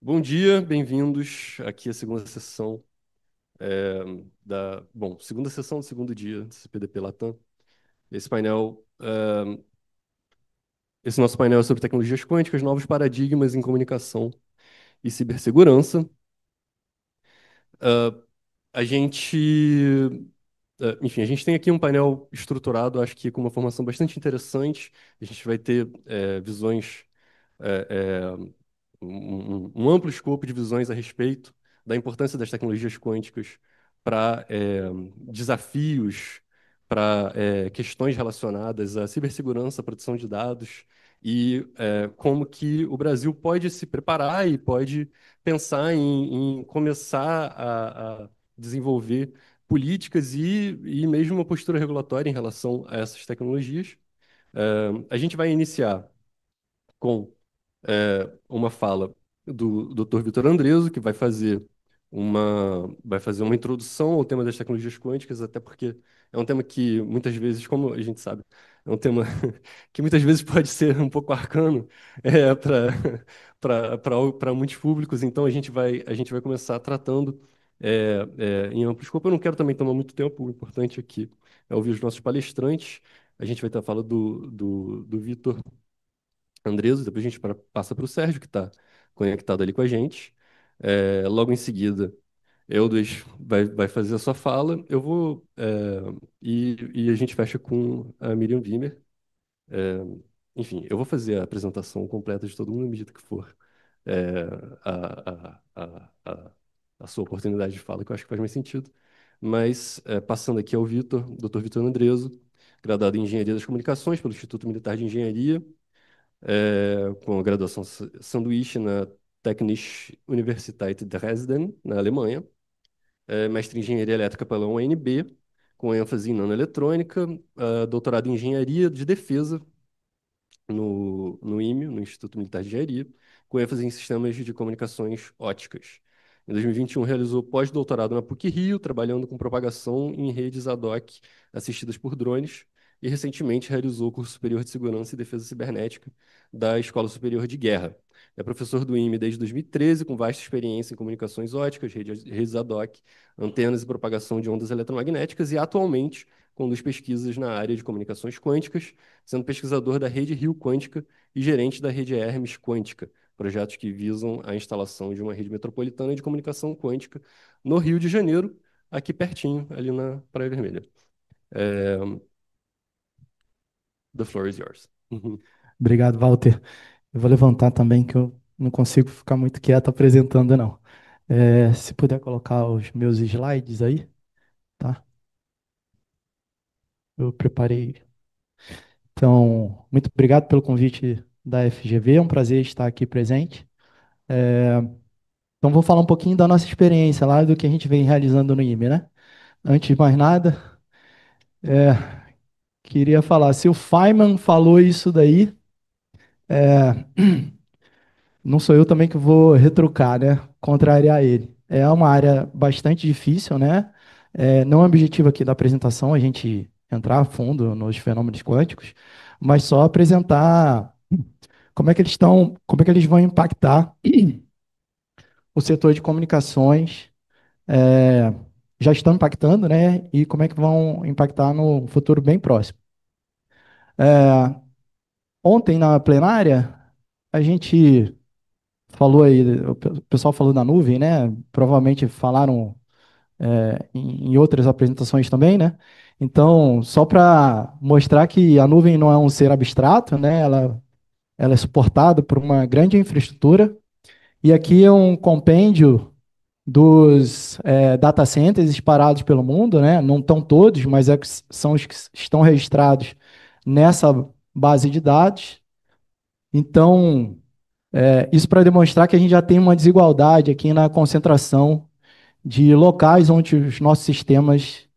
Bom dia, bem-vindos aqui à segunda sessão segunda sessão do segundo dia do CPDP Latam. Esse painel, esse nosso painel é sobre tecnologias quânticas, novos paradigmas em comunicação e cibersegurança. Ah, a gente, enfim, a gente tem aqui um painel estruturado, acho que com uma formação bastante interessante. A gente vai ter visões é, é, um amplo escopo de visões a respeito da importância das tecnologias quânticas para desafios, para questões relacionadas à cibersegurança, à proteção de dados e como que o Brasil pode se preparar e pode pensar em começar a desenvolver políticas e mesmo uma postura regulatória em relação a essas tecnologias. A gente vai iniciar com uma fala do Dr. Vitor Andreso, que vai fazer uma introdução ao tema das tecnologias quânticas, até porque é um tema que muitas vezes, como a gente sabe, é um tema que muitas vezes pode ser um pouco arcano para muitos públicos. Então a gente vai começar tratando em amplo escopo. Eu não quero também tomar muito tempo, o importante aqui é ouvir os nossos palestrantes. A gente vai ter a fala do Vitor Andreso, depois a gente passa para o Sérgio, que está conectado ali com a gente. Logo em seguida, Eudes vai fazer a sua fala, eu vou. E a gente fecha com a Miriam Wimmer. É, Enfim, eu vou fazer a apresentação completa de todo mundo à medida que for é, a sua oportunidade de fala, que eu acho que faz mais sentido. Mas, passando aqui ao Vitor, Dr. Vitor Andreso, graduado em Engenharia das Comunicações pelo Instituto Militar de Engenharia, com a graduação sanduíche na Technische Universität Dresden, na Alemanha, mestre em Engenharia Elétrica pela UNB, com ênfase em nanoeletrônica, doutorado em Engenharia de Defesa no IME, no Instituto Militar de Engenharia, com ênfase em sistemas de comunicações óticas. Em 2021, realizou pós-doutorado na PUC-Rio, trabalhando com propagação em redes ad hoc assistidas por drones, e recentemente realizou o curso superior de Segurança e Defesa Cibernética da Escola Superior de Guerra. É professor do IME desde 2013, com vasta experiência em comunicações óticas, redes ad hoc, antenas e propagação de ondas eletromagnéticas, e atualmente conduz pesquisas na área de comunicações quânticas, sendo pesquisador da Rede Rio Quântica e gerente da Rede Hermes Quântica, projetos que visam a instalação de uma rede metropolitana de comunicação quântica no Rio de Janeiro, aqui pertinho, ali na Praia Vermelha. É, The floor is yours. Obrigado, Walter. Eu vou levantar também, que eu não consigo ficar muito quieto apresentando, não. Se puder colocar os meus slides aí, tá? Eu preparei. Então, muito obrigado pelo convite da FGV, é um prazer estar aqui presente. Então, vou falar um pouquinho da nossa experiência lá, do que a gente vem realizando no IME, né? Antes de mais nada, é, queria falar, se o Feynman falou isso daí, não sou eu também que vou retrucar, né? Contrariar ele. É uma área bastante difícil, né? Não é o objetivo aqui da apresentação a gente entrar a fundo nos fenômenos quânticos, mas só apresentar como é que eles estão, como é que eles vão impactar o setor de comunicações, é, já estão impactando, né? E como é que vão impactar no futuro bem próximo. É, Ontem na plenária a gente falou aí, o pessoal falou da nuvem, né? Provavelmente falaram em outras apresentações também, né? Então, só para mostrar que a nuvem não é um ser abstrato, né? Ela é suportada por uma grande infraestrutura. E aqui é um compêndio dos data centers espalhados pelo mundo, né? Não estão todos, mas são os que estão registrados nessa base de dados. Então, isso para demonstrar que a gente já tem uma desigualdade aqui na concentração de locais onde os nossos sistemas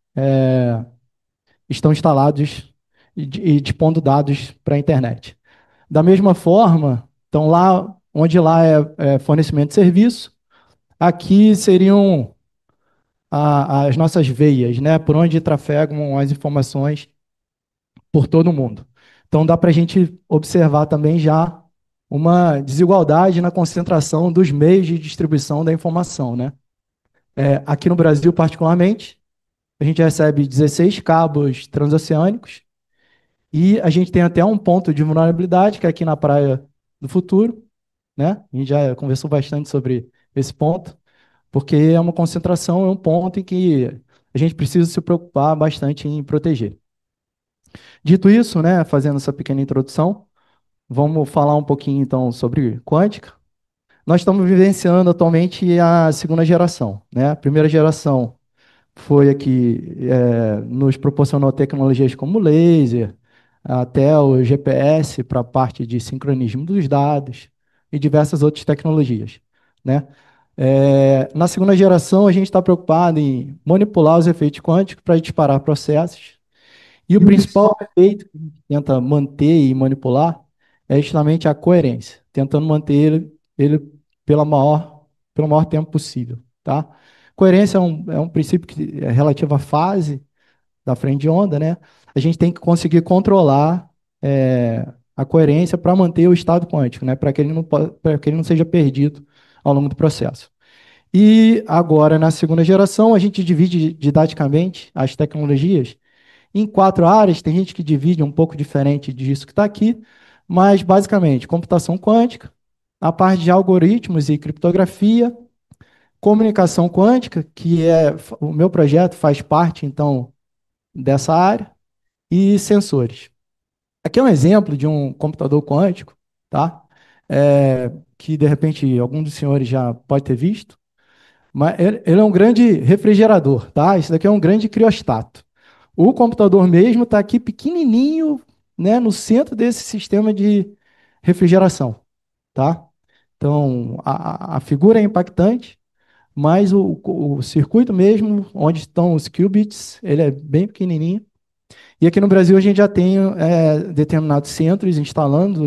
estão instalados e dispondo dados para a internet. Da mesma forma, então lá onde lá é fornecimento de serviço, aqui seriam as nossas veias, né, por onde trafegam as informações por todo o mundo. Então dá para a gente observar também já uma desigualdade na concentração dos meios de distribuição da informação, né? Aqui no Brasil, particularmente, a gente recebe 16 cabos transoceânicos e a gente tem até um ponto de vulnerabilidade, que é aqui na Praia do Futuro, né? A gente já conversou bastante sobre esse ponto, porque é uma concentração, é um ponto em que a gente precisa se preocupar bastante em proteger. Dito isso, né, fazendo essa pequena introdução, vamos falar um pouquinho então sobre quântica. Nós estamos vivenciando atualmente a segunda geração, né? A primeira geração foi a que nos proporcionou tecnologias como laser, até o GPS para a parte de sincronismo dos dados e diversas outras tecnologias, né? Na segunda geração, a gente está preocupado em manipular os efeitos quânticos para disparar processos. E o principal efeito que a gente tenta manter e manipular é justamente a coerência, tentando manter ele pelo maior tempo possível, tá? Coerência é um princípio que é relativo à fase da frente de onda, né? A gente tem que conseguir controlar a coerência para manter o estado quântico, né? Para que ele não seja perdido ao longo do processo. E agora, na segunda geração, a gente divide didaticamente as tecnologias em 4 áreas. Tem gente que divide um pouco diferente disso que está aqui, mas basicamente computação quântica, a parte de algoritmos e criptografia, comunicação quântica, que é o meu projeto faz parte então dessa área, e sensores. Aqui é um exemplo de um computador quântico, tá? Que de repente algum dos senhores já pode ter visto, mas ele é um grande refrigerador, tá? Isso daqui é um grande criostato. O computador mesmo está aqui pequenininho, né, no centro desse sistema de refrigeração, tá? Então, a figura é impactante, mas o circuito mesmo, onde estão os qubits, ele é bem pequenininho. E aqui no Brasil a gente já tem determinados centros instalando,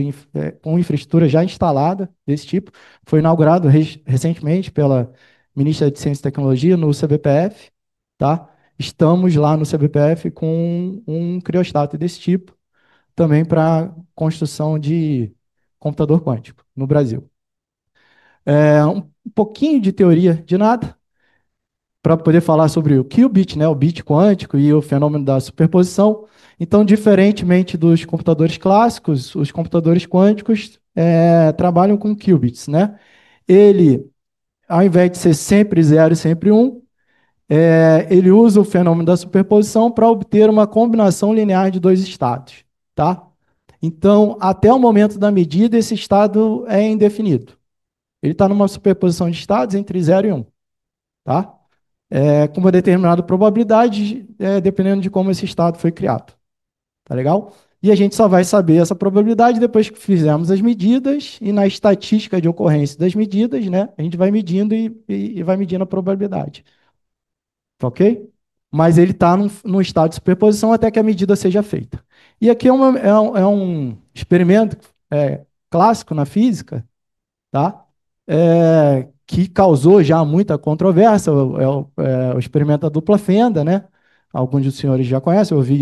com infraestrutura já instalada desse tipo. Foi inaugurado recentemente pela ministra de Ciência e Tecnologia no CBPF, tá? Estamos lá no CBPF com um criostat desse tipo, também para construção de computador quântico no Brasil. Um pouquinho de teoria de nada, para poder falar sobre o qubit, né, o bit quântico e o fenômeno da superposição. Então, diferentemente dos computadores clássicos, os computadores quânticos trabalham com qubits, né? Ele, ao invés de ser sempre zero e sempre um, ele usa o fenômeno da superposição para obter uma combinação linear de dois estados, tá? Então, até o momento da medida, esse estado é indefinido. Ele está numa superposição de estados entre 0 e 1, tá? Com uma determinada probabilidade, dependendo de como esse estado foi criado. Tá legal? E a gente só vai saber essa probabilidade depois que fizermos as medidas e na estatística de ocorrência das medidas, né? A gente vai medindo e vai medindo a probabilidade. Tá ok? Mas ele está num estado de superposição até que a medida seja feita. E aqui é um experimento clássico na física, tá? Que causou já muita controvérsia, o experimento da dupla fenda, né? Alguns dos senhores já conhecem, eu ouvi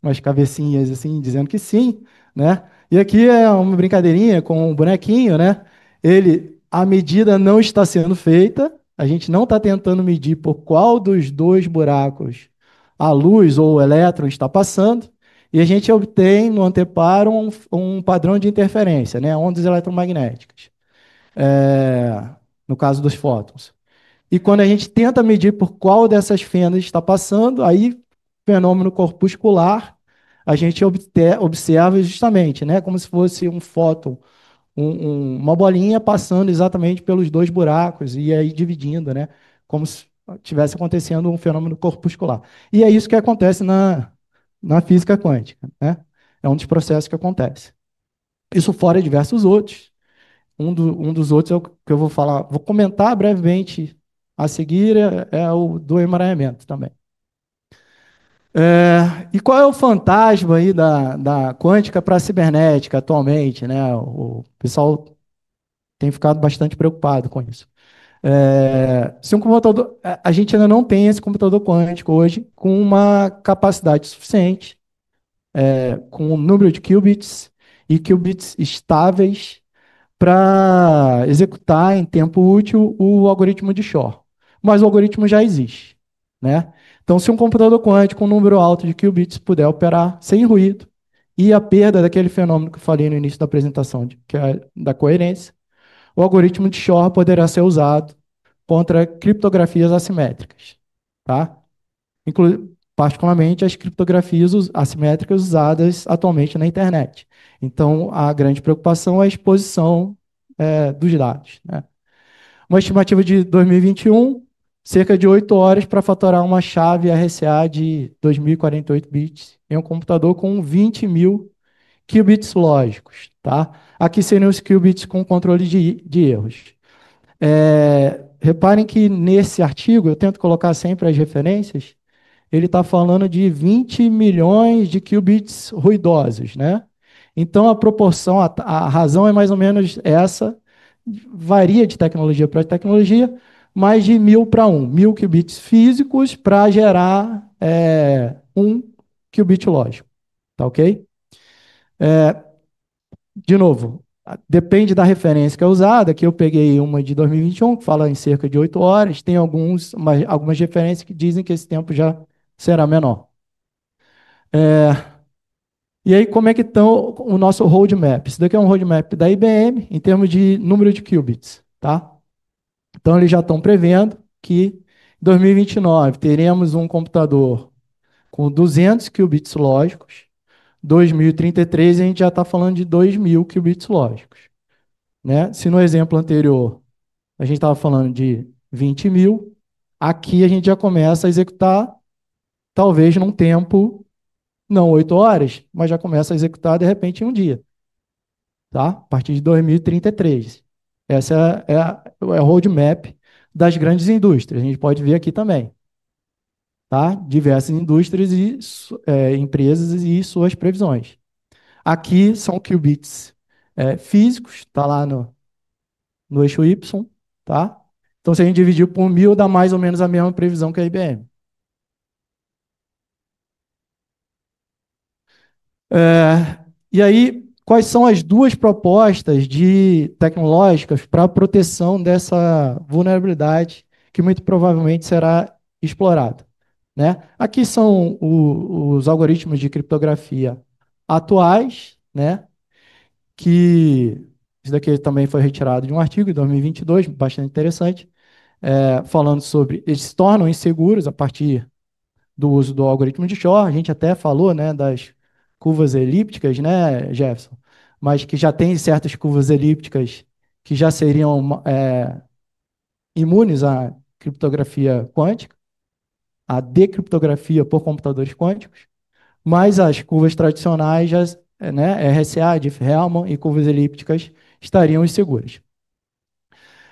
umas cabecinhas assim dizendo que sim, né? E aqui é uma brincadeirinha com um bonequinho, né? A medida não está sendo feita, a gente não está tentando medir por qual dos dois buracos a luz ou o elétron está passando, e a gente obtém no anteparo um padrão de interferência, né? Ondas eletromagnéticas, é, no caso dos fótons. E quando a gente tenta medir por qual dessas fendas está passando, aí, fenômeno corpuscular, a gente observa justamente, né, como se fosse um fóton, uma bolinha passando exatamente pelos dois buracos e aí dividindo, né, como se estivesse acontecendo um fenômeno corpuscular. E é isso que acontece na física quântica, né? É um dos processos que acontece. Isso fora diversos outros. Um dos outros é o que eu vou falar, vou comentar brevemente a seguir, é o do emaranhamento também. E qual é o fantasma aí da quântica para a cibernética atualmente, né? O pessoal tem ficado bastante preocupado com isso. Se um computador, a gente ainda não tem esse computador quântico hoje com uma capacidade suficiente, com um número de qubits e qubits estáveis para executar em tempo útil o algoritmo de Shor. Mas o algoritmo já existe, né? Então, se um computador quântico com um número alto de qubits puder operar sem ruído e a perda daquele fenômeno que eu falei no início da apresentação, que é da coerência, o algoritmo de Shor poderá ser usado contra criptografias assimétricas, tá? Particularmente as criptografias assimétricas usadas atualmente na internet. Então, a grande preocupação é a exposição dos dados, né? Uma estimativa de 2021, cerca de 8 horas para fatorar uma chave RSA de 2048 bits em um computador com 20 mil qubits lógicos, tá? Aqui seriam os qubits com controle de erros. Reparem que nesse artigo, eu tento colocar sempre as referências, ele está falando de 20 milhões de qubits ruidosos, né? Então, a proporção, a razão é mais ou menos essa, varia de tecnologia para tecnologia, mais de 1.000 para 1. 1.000 qubits físicos para gerar um qubit lógico, tá ok? De novo, depende da referência que é usada, que eu peguei uma de 2021, que fala em cerca de 8 horas, tem algumas referências que dizem que esse tempo já será menor. E aí, como é que estão o nosso roadmap? Isso daqui é um roadmap da IBM em termos de número de qubits, tá? Então, eles já estão prevendo que em 2029 teremos um computador com 200 qubits lógicos. 2033 a gente já está falando de 2.000 qubits lógicos, né? Se no exemplo anterior a gente estava falando de 20 mil, aqui a gente já começa a executar, talvez num tempo, não 8 horas, mas já começa a executar de repente em um dia, tá? A partir de 2033. Essa é o roadmap das grandes indústrias. A gente pode ver aqui também, tá? Diversas indústrias e empresas e suas previsões. Aqui são qubits físicos, está lá no eixo Y, tá? Então, se a gente dividir por 1.000, dá mais ou menos a mesma previsão que a IBM. E aí, quais são as duas propostas tecnológicas para a proteção dessa vulnerabilidade que muito provavelmente será explorada, né? Aqui são os algoritmos de criptografia atuais, né? Que isso daqui também foi retirado de um artigo de 2022, bastante interessante, falando sobre eles se tornam inseguros a partir do uso do algoritmo de Shor. A gente até falou, né, das curvas elípticas, né, Jefferson? Mas que já tem certas curvas elípticas que já seriam imunes à criptografia quântica, à decriptografia por computadores quânticos, mas as curvas tradicionais, né, RSA, Diffie-Hellman e curvas elípticas estariam inseguras.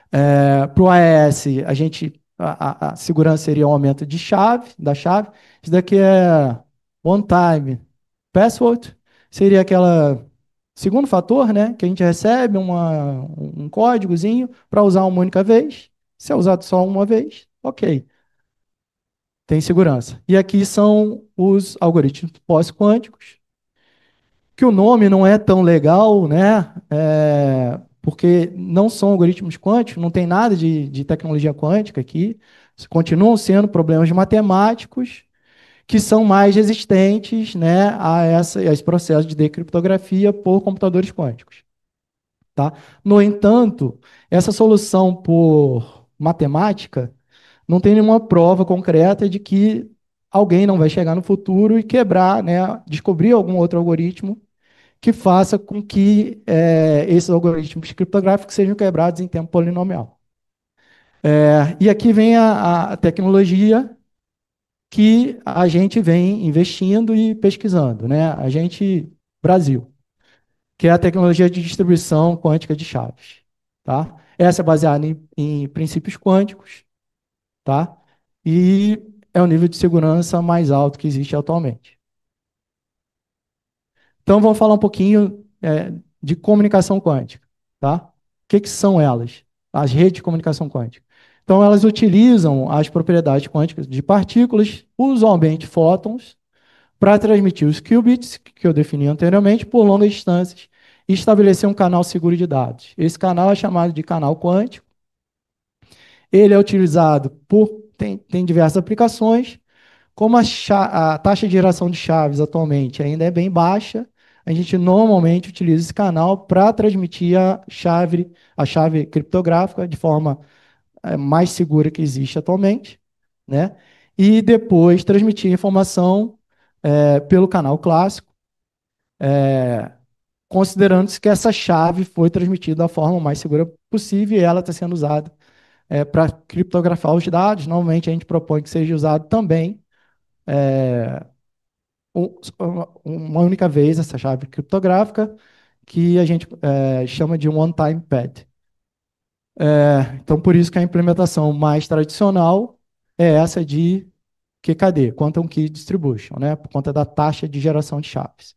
Para o AES, a segurança seria um aumento da chave. Isso daqui é one time password, seria aquela segundo fator, né, que a gente recebe um códigozinho para usar uma única vez. Se é usado só uma vez, ok, tem segurança. E aqui são os algoritmos pós-quânticos, que o nome não é tão legal, né? Porque não são algoritmos quânticos, não tem nada de tecnologia quântica aqui. Continuam sendo problemas matemáticos que são mais resistentes, né, a esse processo de decriptografia por computadores quânticos. Tá? No entanto, essa solução por matemática não tem nenhuma prova concreta de que alguém não vai chegar no futuro e quebrar, né, descobrir algum outro algoritmo que faça com que esses algoritmos criptográficos sejam quebrados em tempo polinomial. E aqui vem a tecnologia que a gente vem investindo e pesquisando, né? A gente, Brasil, que é a tecnologia de distribuição quântica de chaves, tá? Essa é baseada em princípios quânticos, tá? E é o nível de segurança mais alto que existe atualmente. Então, vamos falar um pouquinho de comunicação quântica, tá? O que são elas? As redes de comunicação quântica. Então, elas utilizam as propriedades quânticas de partículas, usualmente fótons, para transmitir os qubits, que eu defini anteriormente, por longas distâncias, e estabelecer um canal seguro de dados. Esse canal é chamado de canal quântico. Ele é utilizado tem diversas aplicações, como a taxa de geração de chaves atualmente ainda é bem baixa, a gente normalmente utiliza esse canal para transmitir a chave criptográfica de forma mais segura que existe atualmente, né? E depois transmitir a informação pelo canal clássico, considerando-se que essa chave foi transmitida da forma mais segura possível e ela está sendo usada para criptografar os dados. Normalmente a gente propõe que seja usado também um- uma única vez essa chave criptográfica, que a gente chama de one-time pad. Então, por isso que a implementação mais tradicional é essa de QKD, Quantum Key Distribution, né? Por conta da taxa de geração de chaves.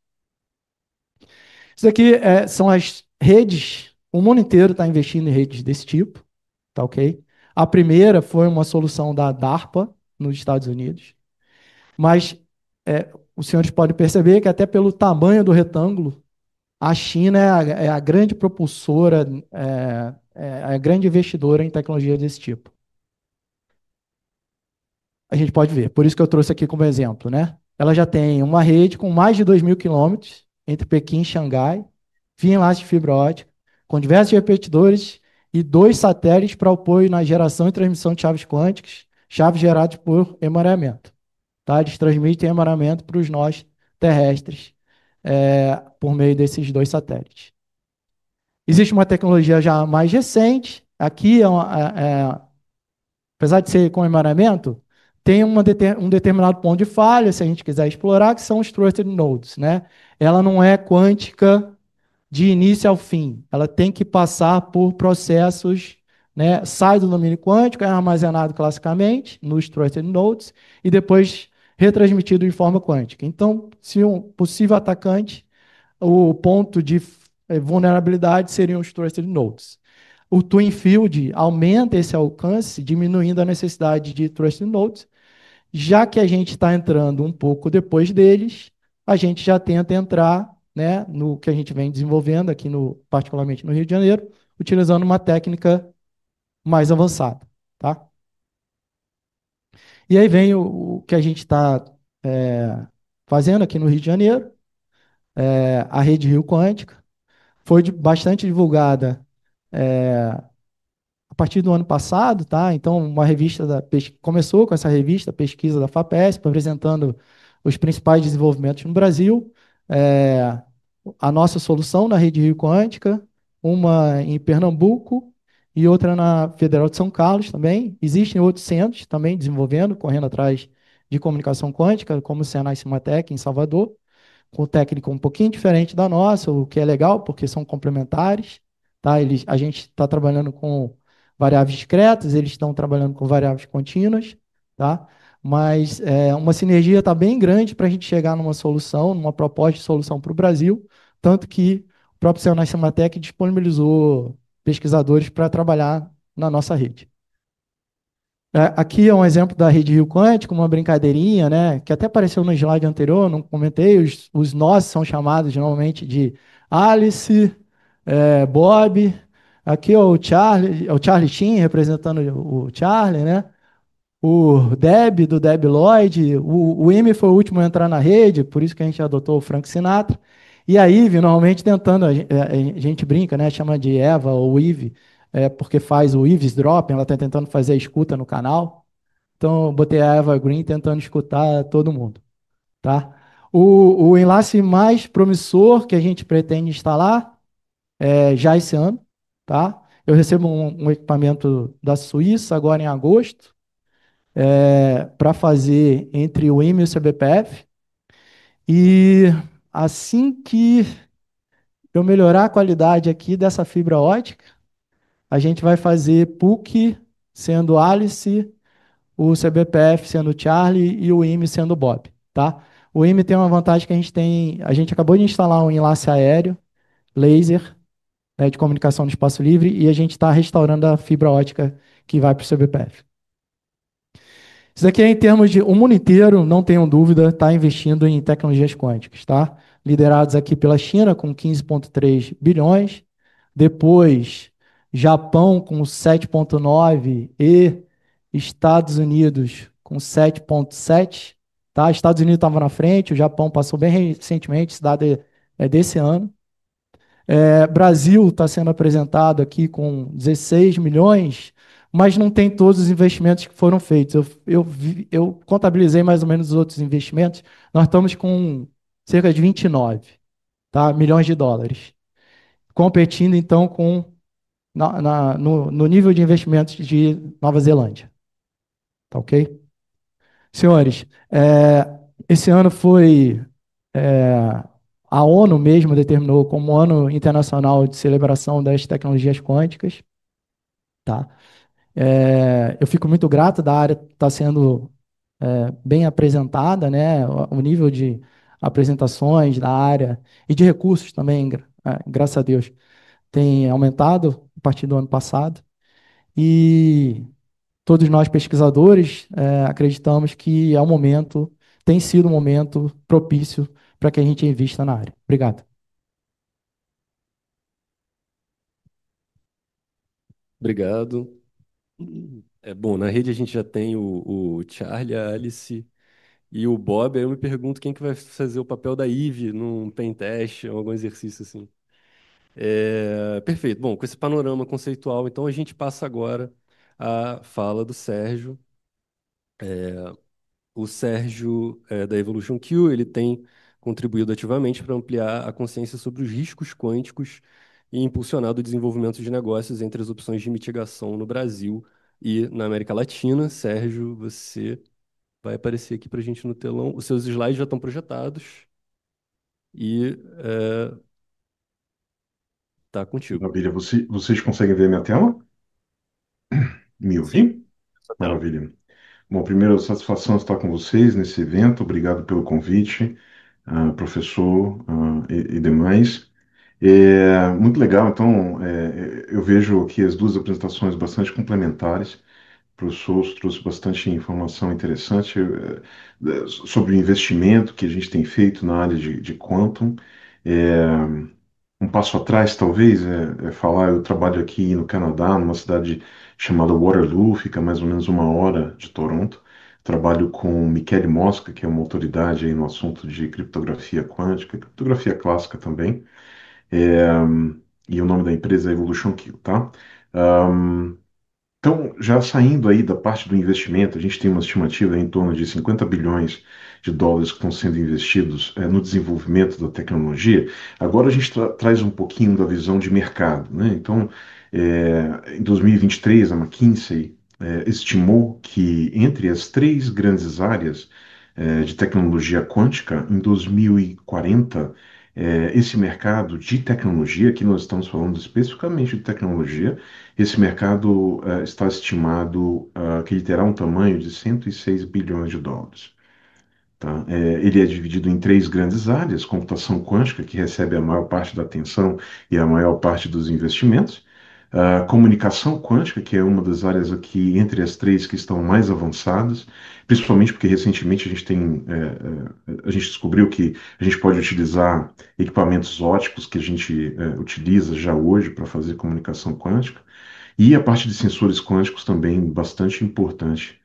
Isso aqui são as redes, o mundo inteiro está investindo em redes desse tipo, tá ok? A primeira foi uma solução da DARPA, nos Estados Unidos, mas os senhores podem perceber que até pelo tamanho do retângulo, a China é a grande propulsora, é a grande investidora em tecnologia desse tipo. A gente pode ver. Por isso que eu trouxe aqui como exemplo, né? Ela já tem uma rede com mais de 2.000 quilômetros entre Pequim e Xangai, via enlace de fibra ótica, com diversos repetidores e 2 satélites para apoio na geração e transmissão de chaves quânticas, chaves geradas por emaranhamento. Tá? Eles transmitem emaranhamento para os nós terrestres por meio desses 2 satélites. Existe uma tecnologia já mais recente, aqui apesar de ser com emaranhamento, tem um determinado ponto de falha, se a gente quiser explorar, que são os trusted nodes, né? Ela não é quântica de início ao fim, ela tem que passar por processos, né? Sai do domínio quântico, é armazenado classicamente nos trusted nodes e depois retransmitido de forma quântica. Então, se um possível atacante, o ponto de vulnerabilidade seriam os trusted nodes. O Twin Field aumenta esse alcance, diminuindo a necessidade de trusted nodes. Já que a gente está entrando um pouco depois deles, a gente já tenta entrar, né, no que a gente vem desenvolvendo aqui, particularmente no Rio de Janeiro, utilizando uma técnica mais avançada. Tá? E aí vem o que a gente está fazendo aqui no Rio de Janeiro, a rede Rio Quântica. Foi bastante divulgada a partir do ano passado, tá? Então, uma revista começou com essa revista, pesquisa da FAPESP, apresentando os principais desenvolvimentos no Brasil, é, a nossa solução na rede Rio Quântica, uma em Pernambuco e outra na Federal de São Carlos também. Existem outros centros também desenvolvendo, correndo atrás de comunicação quântica, como o Senai Cimatec em Salvador, com técnica um pouquinho diferente da nossa, o que é legal, porque são complementares. Tá? A gente está trabalhando com variáveis discretas, eles estão trabalhando com variáveis contínuas, tá? Mas uma sinergia está bem grande para a gente chegar numa solução, numa proposta de solução para o Brasil, tanto que o próprio Senai Cimatec disponibilizou pesquisadores para trabalhar na nossa rede. Aqui é um exemplo da rede Rio Quântico, uma brincadeirinha, né, que até apareceu no slide anterior, não comentei, os nós são chamados normalmente de Alice, Bob, aqui é o Charlie Sheen representando o Charlie, né, o Deb, do Deb Lloyd, o M foi o último a entrar na rede, por isso que a gente adotou o Frank Sinatra, e a Eve, normalmente tentando, a gente brinca, né, chama de Eva ou Eve, porque faz o eavesdropping, ela está tentando fazer a escuta no canal, então eu botei a Eva Green tentando escutar todo mundo, tá? O enlace mais promissor que a gente pretende instalar já esse ano, tá? Eu recebo um equipamento da Suíça agora em agosto, para fazer entre o IME e o CBPF. E assim que eu melhorar a qualidade aqui dessa fibra ótica, a gente vai fazer PUC sendo Alice, o CBPF sendo Charlie e o IME sendo Bob, tá? O IME tem uma vantagem que a gente acabou de instalar um enlace aéreo, laser, né, de comunicação no espaço livre, e a gente está restaurando a fibra ótica que vai para o CBPF. Isso aqui é em termos de o mundo inteiro, não tenham dúvida, está investindo em tecnologias quânticas, tá? liderados aqui pela China, com 15,3 bilhões. Depois, Japão, com 7,9 e Estados Unidos, com 7,7. Tá? Estados Unidos estava na frente, o Japão passou bem recentemente, esse dado é desse ano. Brasil está sendo apresentado aqui com 16 milhões, mas não tem todos os investimentos que foram feitos. Eu contabilizei mais ou menos os outros investimentos. Nós estamos com cerca de 29, tá, milhões de dólares, competindo então com no nível de investimentos de Nova Zelândia. Tá ok? Senhores, esse ano foi. é, a ONU mesmo determinou como Ano Internacional de Celebração das Tecnologias Quânticas. Tá? Eu fico muito grato da área estar sendo bem apresentada, né? O nível de apresentações da área e de recursos também, graças a Deus, tem aumentado a partir do ano passado. E todos nós pesquisadores acreditamos que é um momento, tem sido um momento propício para que a gente invista na área. Obrigado. Obrigado. Bom, na rede a gente já tem o Charlie, a Alice e o Bob. Aí eu me pergunto quem que vai fazer o papel da Eve num pen test, ou algum exercício assim. Perfeito. Bom, com esse panorama conceitual, então a gente passa agora à fala do Sérgio. O Sérgio, da Evolution Q, ele tem contribuído ativamente para ampliar a consciência sobre os riscos quânticos e impulsionado o desenvolvimento de negócios entre as opções de mitigação no Brasil e na América Latina. Sérgio, você vai aparecer aqui para a gente no telão. Os seus slides já estão projetados e tá contigo. Maravilha. Vocês conseguem ver minha tela? Me Sim, ouvir? sua tela. Maravilha. Bom, primeiro, satisfação estar com vocês nesse evento. Obrigado pelo convite, professor, e demais. Muito legal. Então, eu vejo aqui as duas apresentações bastante complementares. O professor trouxe bastante informação interessante sobre o investimento que a gente tem feito na área de quantum. É, um passo atrás, talvez, é falar, eu trabalho aqui no Canadá, numa cidade chamada Waterloo, fica mais ou menos 1 hora de Toronto. Trabalho com Michele Mosca, que é uma autoridade aí no assunto de criptografia quântica, criptografia clássica também. É, e o nome da empresa é Evolution Q, tá? Então, já saindo aí da parte do investimento, a gente tem uma estimativa em torno de 50 bilhões de dólares que estão sendo investidos no desenvolvimento da tecnologia. Agora a gente traz um pouquinho da visão de mercado, né? Então, em 2023, a McKinsey estimou que entre as três grandes áreas de tecnologia quântica, em 2040, esse mercado de tecnologia, aqui nós estamos falando especificamente de tecnologia, esse mercado está estimado que ele terá um tamanho de 106 bilhões de dólares. Tá? Ele é dividido em três grandes áreas: computação quântica, que recebe a maior parte da atenção e a maior parte dos investimentos; a comunicação quântica, que é uma das áreas aqui entre as três que estão mais avançadas, principalmente porque recentemente a gente descobriu que a gente pode utilizar equipamentos óticos que a gente utiliza já hoje para fazer comunicação quântica. E a parte de sensores quânticos também bastante importante,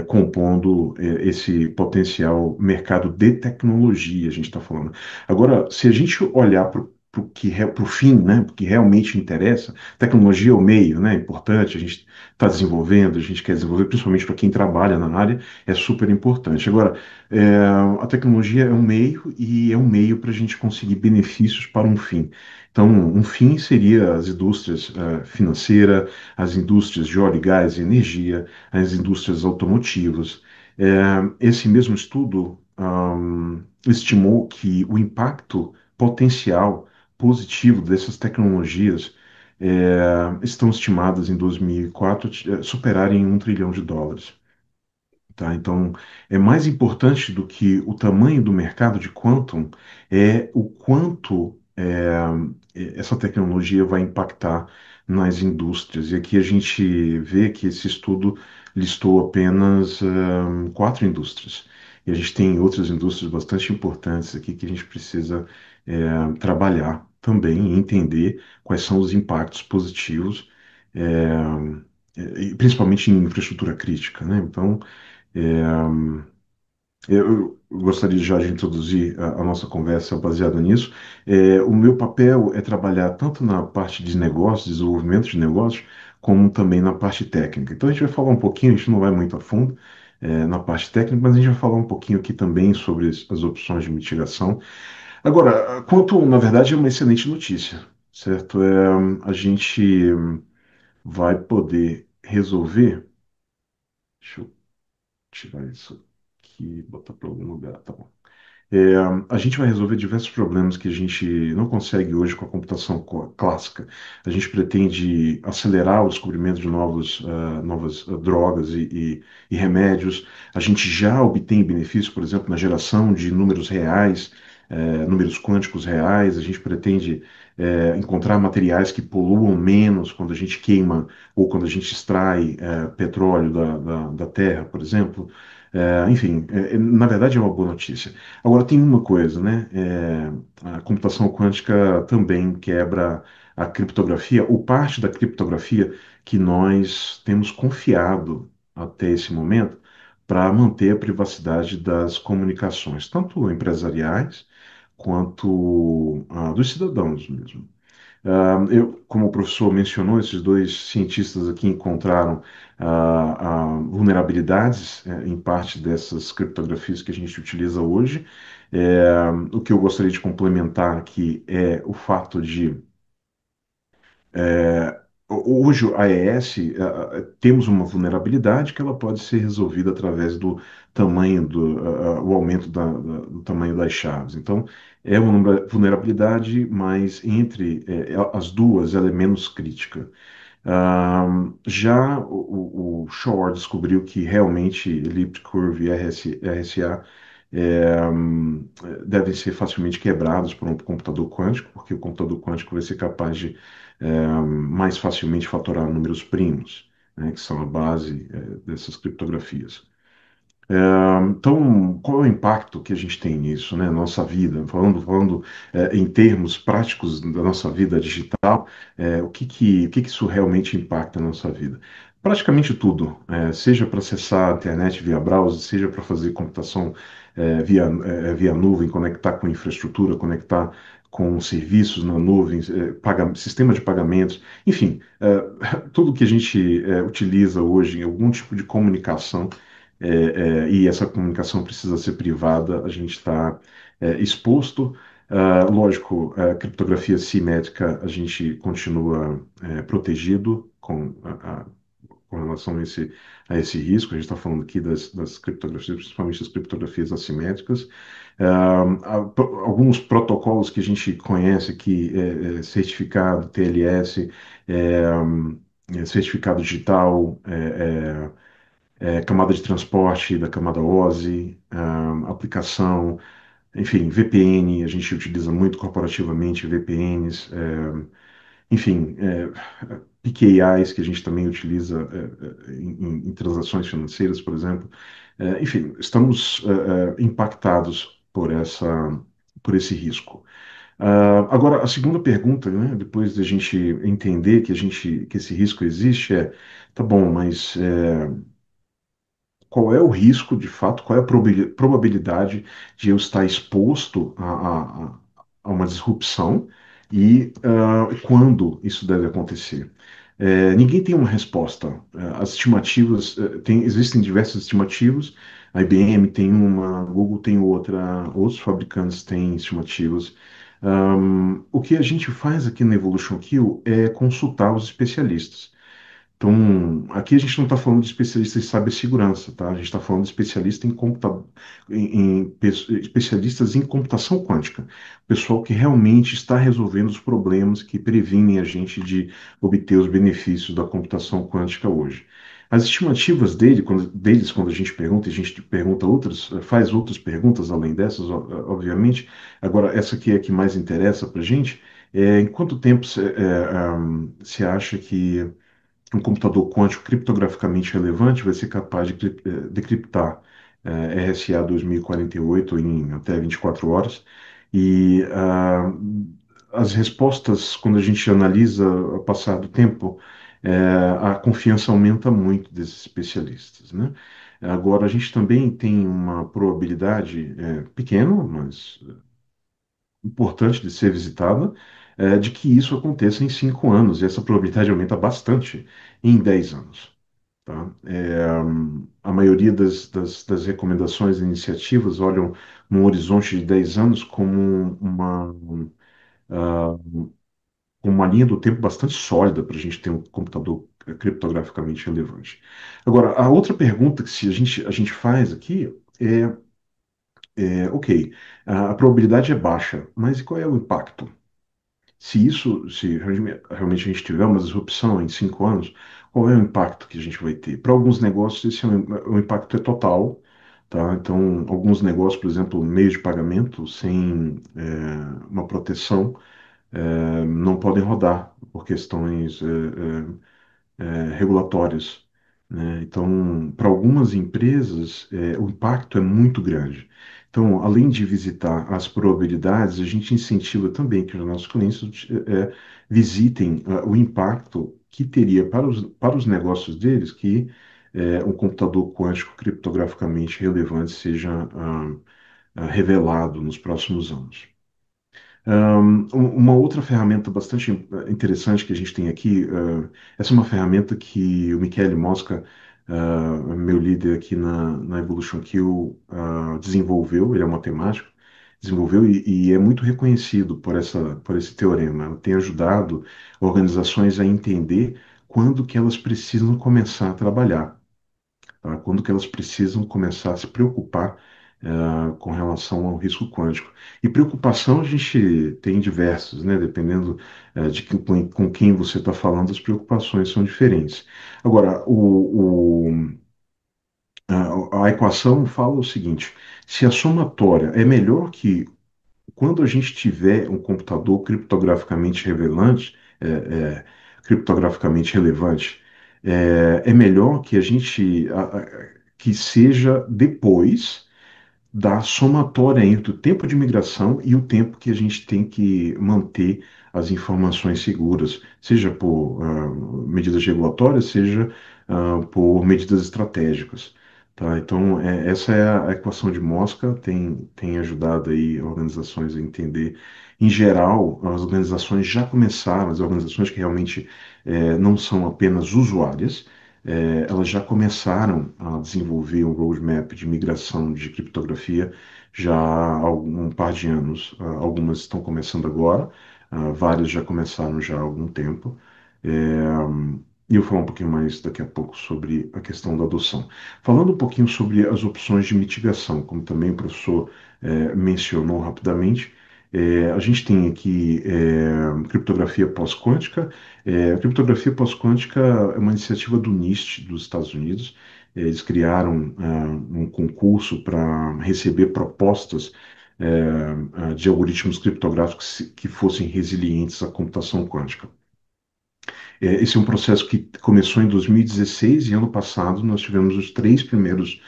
compondo esse potencial mercado de tecnologia, a gente está falando. Agora, se a gente olhar para o fim, né, porque realmente interessa, tecnologia é o meio, né, é importante, a gente está desenvolvendo, a gente quer desenvolver, principalmente para quem trabalha na área, é super importante. Agora, é, a tecnologia é um meio e é um meio para a gente conseguir benefícios para um fim. Então, um fim seria as indústrias financeiras, as indústrias de óleo e gás e energia, as indústrias automotivas. Esse mesmo estudo estimou que o impacto potencial positivo dessas tecnologias estão estimadas em 2004 superarem 1 trilhão de dólares. Tá? Então, é mais importante do que o tamanho do mercado de quantum é o quanto essa tecnologia vai impactar nas indústrias. E aqui a gente vê que esse estudo listou apenas quatro indústrias. e a gente tem outras indústrias bastante importantes aqui que a gente precisa trabalhar também e entender quais são os impactos positivos, e principalmente em infraestrutura crítica, né? Então, é, eu gostaria já de introduzir a nossa conversa baseada nisso. O meu papel é trabalhar tanto na parte de negócios, desenvolvimento de negócios, como também na parte técnica. Então a gente vai falar um pouquinho, a gente não vai muito a fundo, na parte técnica, mas a gente vai falar um pouquinho aqui também sobre as opções de mitigação. Agora, quanto, na verdade, é uma excelente notícia, certo? A gente vai poder resolver. Deixa eu tirar isso aqui e botar para algum lugar, tá bom. É, a gente vai resolver diversos problemas que a gente não consegue hoje com a computação clássica. A gente pretende acelerar o descobrimento de novas drogas e remédios. A gente já obtém benefícios, por exemplo, na geração de números reais, números quânticos reais. A gente pretende encontrar materiais que poluam menos quando a gente queima ou quando a gente extrai petróleo da terra, por exemplo. Enfim, na verdade é uma boa notícia. Agora, tem uma coisa, né? A computação quântica também quebra a criptografia, ou parte da criptografia que nós temos confiado até esse momento para manter a privacidade das comunicações, tanto empresariais quanto dos cidadãos mesmo. Como o professor mencionou, esses dois cientistas aqui encontraram vulnerabilidades em parte dessas criptografias que a gente utiliza hoje. O que eu gostaria de complementar aqui é o fato de hoje a AES temos uma vulnerabilidade que ela pode ser resolvida através do tamanho o aumento do tamanho das chaves. Então é uma vulnerabilidade, mas entre as duas ela é menos crítica. Já o Shor descobriu que realmente Elliptic Curve e RSA devem ser facilmente quebrados por um computador quântico, porque o computador quântico vai ser capaz de mais facilmente fatorar números primos, né, que são a base dessas criptografias. Então, qual é o impacto que a gente tem nisso, né, na nossa vida? Falando em termos práticos da nossa vida digital, o que que isso realmente impacta na nossa vida? Praticamente tudo, seja para acessar a internet via browser, seja para fazer computação via nuvem, conectar com infraestrutura, conectar com serviços na nuvem, sistema de pagamentos, enfim, tudo que a gente utiliza hoje em algum tipo de comunicação e essa comunicação precisa ser privada, a gente está exposto. Lógico, a criptografia simétrica a gente continua protegido com relação a esse risco. A gente está falando aqui das criptografias, principalmente as criptografias assimétricas. Alguns protocolos que a gente conhece aqui, certificado TLS, certificado digital, camada de transporte da camada OSI, aplicação, enfim, VPN, a gente utiliza muito corporativamente VPNs, enfim, PKIs que a gente também utiliza em transações financeiras, por exemplo. Enfim, estamos impactados por esse risco. Agora, a segunda pergunta, né, depois de a gente entender que esse risco existe, tá bom, mas qual é o risco, de fato, qual é a probabilidade de eu estar exposto a uma disrupção e quando isso deve acontecer? Ninguém tem uma resposta. As estimativas, existem diversas estimativas, a IBM tem uma, a Google tem outra, outros fabricantes têm estimativas. O que a gente faz aqui na Evolution Kill é consultar os especialistas. Então, aqui a gente não está falando de especialista em cibersegurança, tá? A gente está falando de especialista especialistas em computação quântica. Pessoal que realmente está resolvendo os problemas que previnem a gente de obter os benefícios da computação quântica hoje. As estimativas deles, quando a gente pergunta, e a gente pergunta outras, faz outras perguntas além dessas, obviamente. Agora, essa aqui é a que mais interessa para a gente. Em quanto tempo você acha que um computador quântico criptograficamente relevante vai ser capaz de decriptar RSA 2048 em até 24 horas. E as respostas, quando a gente analisa o passar do tempo, a confiança aumenta muito desses especialistas, né? Agora, a gente também tem uma probabilidade pequena, mas importante de ser visitada, de que isso aconteça em 5 anos, e essa probabilidade aumenta bastante em 10 anos. Tá? A maioria das recomendações e iniciativas olham num horizonte de 10 anos como ah, uma linha do tempo bastante sólida para a gente ter um computador criptograficamente relevante. Agora, a outra pergunta que se a gente faz aqui ok, a probabilidade é baixa, mas e qual é o impacto? Se realmente a gente tiver uma disrupção em 5 anos, qual é o impacto que a gente vai ter? Para alguns negócios, o impacto é total, tá? Então, alguns negócios, por exemplo, meios de pagamento sem uma proteção, não podem rodar por questões regulatórias, né? Então, para algumas empresas, o impacto é muito grande. Então, além de visitar as probabilidades, a gente incentiva também que os nossos clientes visitem o impacto que teria para os negócios deles que um computador quântico criptograficamente relevante seja revelado nos próximos anos. Uma outra ferramenta bastante interessante que a gente tem aqui, essa é uma ferramenta que o Michele Mosca, meu líder aqui na Evolution Q, desenvolveu, ele é um matemático, desenvolveu e é muito reconhecido por esse teorema. Ela tem ajudado organizações a entender quando que elas precisam começar a trabalhar, tá? Quando que elas precisam começar a se preocupar com relação ao risco quântico. E preocupação a gente tem diversas, né? Dependendo com quem você está falando, as preocupações são diferentes. Agora, a equação fala o seguinte: se a somatória é melhor que quando a gente tiver um computador criptograficamente relevante, é melhor que a gente que seja depois da somatória entre o tempo de migração e o tempo que a gente tem que manter as informações seguras, seja por medidas regulatórias, seja por medidas estratégicas. Tá? Então, essa é a equação de Mosca, tem ajudado aí organizações a entender. Em geral, as organizações já começaram, as organizações que realmente não são apenas usuárias, elas já começaram a desenvolver um roadmap de migração de criptografia já há um par de anos. Algumas estão começando agora, várias já começaram já há algum tempo. E eu vou falar um pouquinho mais daqui a pouco sobre a questão da adoção. Falando um pouquinho sobre as opções de mitigação, como também o professor mencionou rapidamente, a gente tem aqui criptografia pós-quântica. A criptografia pós-quântica é uma iniciativa do NIST dos Estados Unidos. Eles criaram um concurso para receber propostas de algoritmos criptográficos que fossem resilientes à computação quântica. Esse é um processo que começou em 2016 e ano passado nós tivemos os 3 primeiros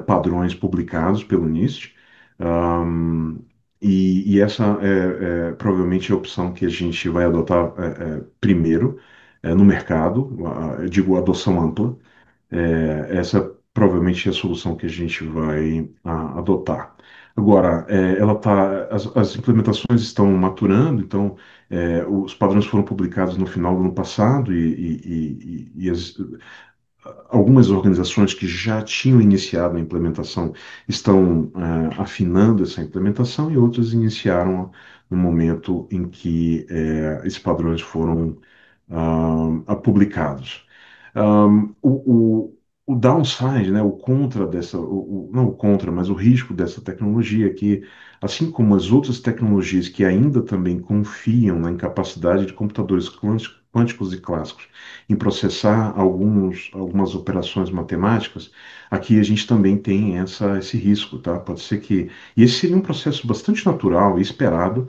padrões publicados pelo NIST. Ahm, e essa provavelmente é a opção que a gente vai adotar primeiro no mercado, eu digo adoção ampla. Essa provavelmente é a solução que a gente vai adotar. Agora, as implementações estão maturando, então os padrões foram publicados no final do ano passado e algumas organizações que já tinham iniciado a implementação estão afinando essa implementação e outras iniciaram no momento em que esses padrões foram publicados. O downside, né, o contra dessa, não o contra, mas o risco dessa tecnologia é que, assim como as outras tecnologias que ainda também confiam na incapacidade de computadores quânticos e clássicos em processar algumas operações matemáticas, aqui a gente também tem esse risco, tá? Pode ser que, e esse seria um processo bastante natural e esperado,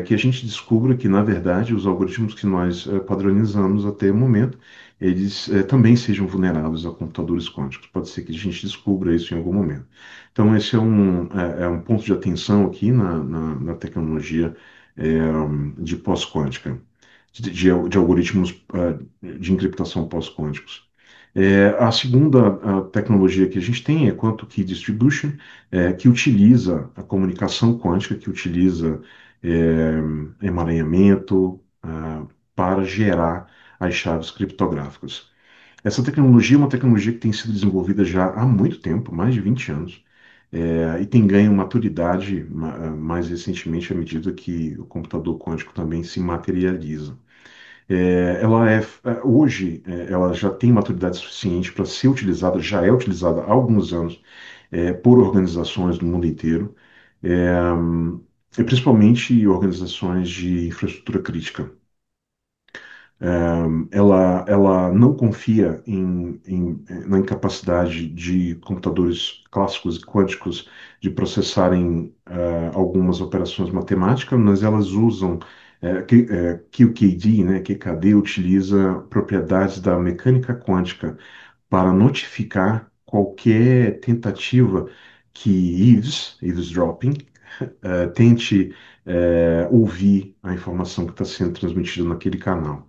que a gente descubra que, na verdade, os algoritmos que nós padronizamos até o momento eles também sejam vulneráveis a computadores quânticos. Pode ser que a gente descubra isso em algum momento. Então, esse é um ponto de atenção aqui na tecnologia de pós-quântica, de algoritmos de encriptação pós-quânticos. A segunda tecnologia que a gente tem é Quantum Key Distribution, que utiliza a comunicação quântica, que utiliza emaranhamento para gerar as chaves criptográficas. Essa tecnologia é uma tecnologia que tem sido desenvolvida já há muito tempo, mais de 20 anos, e tem ganho maturidade mais recentemente à medida que o computador quântico também se materializa. Hoje, ela já tem maturidade suficiente para ser utilizada, já é utilizada há alguns anos, por organizações do mundo inteiro, é, principalmente organizações de infraestrutura crítica. Ela não confia na incapacidade de computadores clássicos e quânticos de processarem algumas operações matemáticas, mas elas usam QKD, né, QKD utiliza propriedades da mecânica quântica para notificar qualquer tentativa que eavesdropping, tente ouvir a informação que está sendo transmitida naquele canal.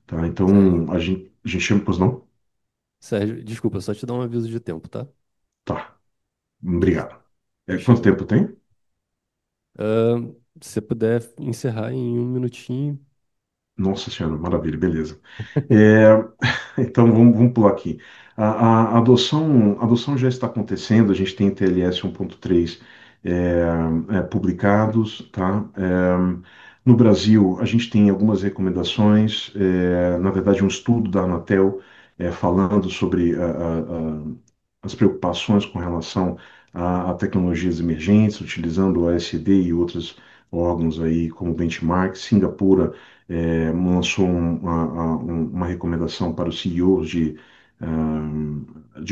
Tá? Sérgio, Então, a gente chama, pois não? Sérgio, desculpa, só te dar um aviso de tempo, tá? Tá, obrigado. Quanto Imagina. tempo tem? Ah, se você puder encerrar em 1 minutinho. Nossa Senhora, maravilha, beleza. É, então, vamos pular aqui. A adoção já está acontecendo, a gente tem TLS 1.3 publicados, tá? No Brasil, a gente tem algumas recomendações, na verdade, um estudo da Anatel falando sobre as preocupações com relação a tecnologias emergentes, utilizando o ASD e outros órgãos aí como benchmark. Singapura lançou uma recomendação para os CEOs de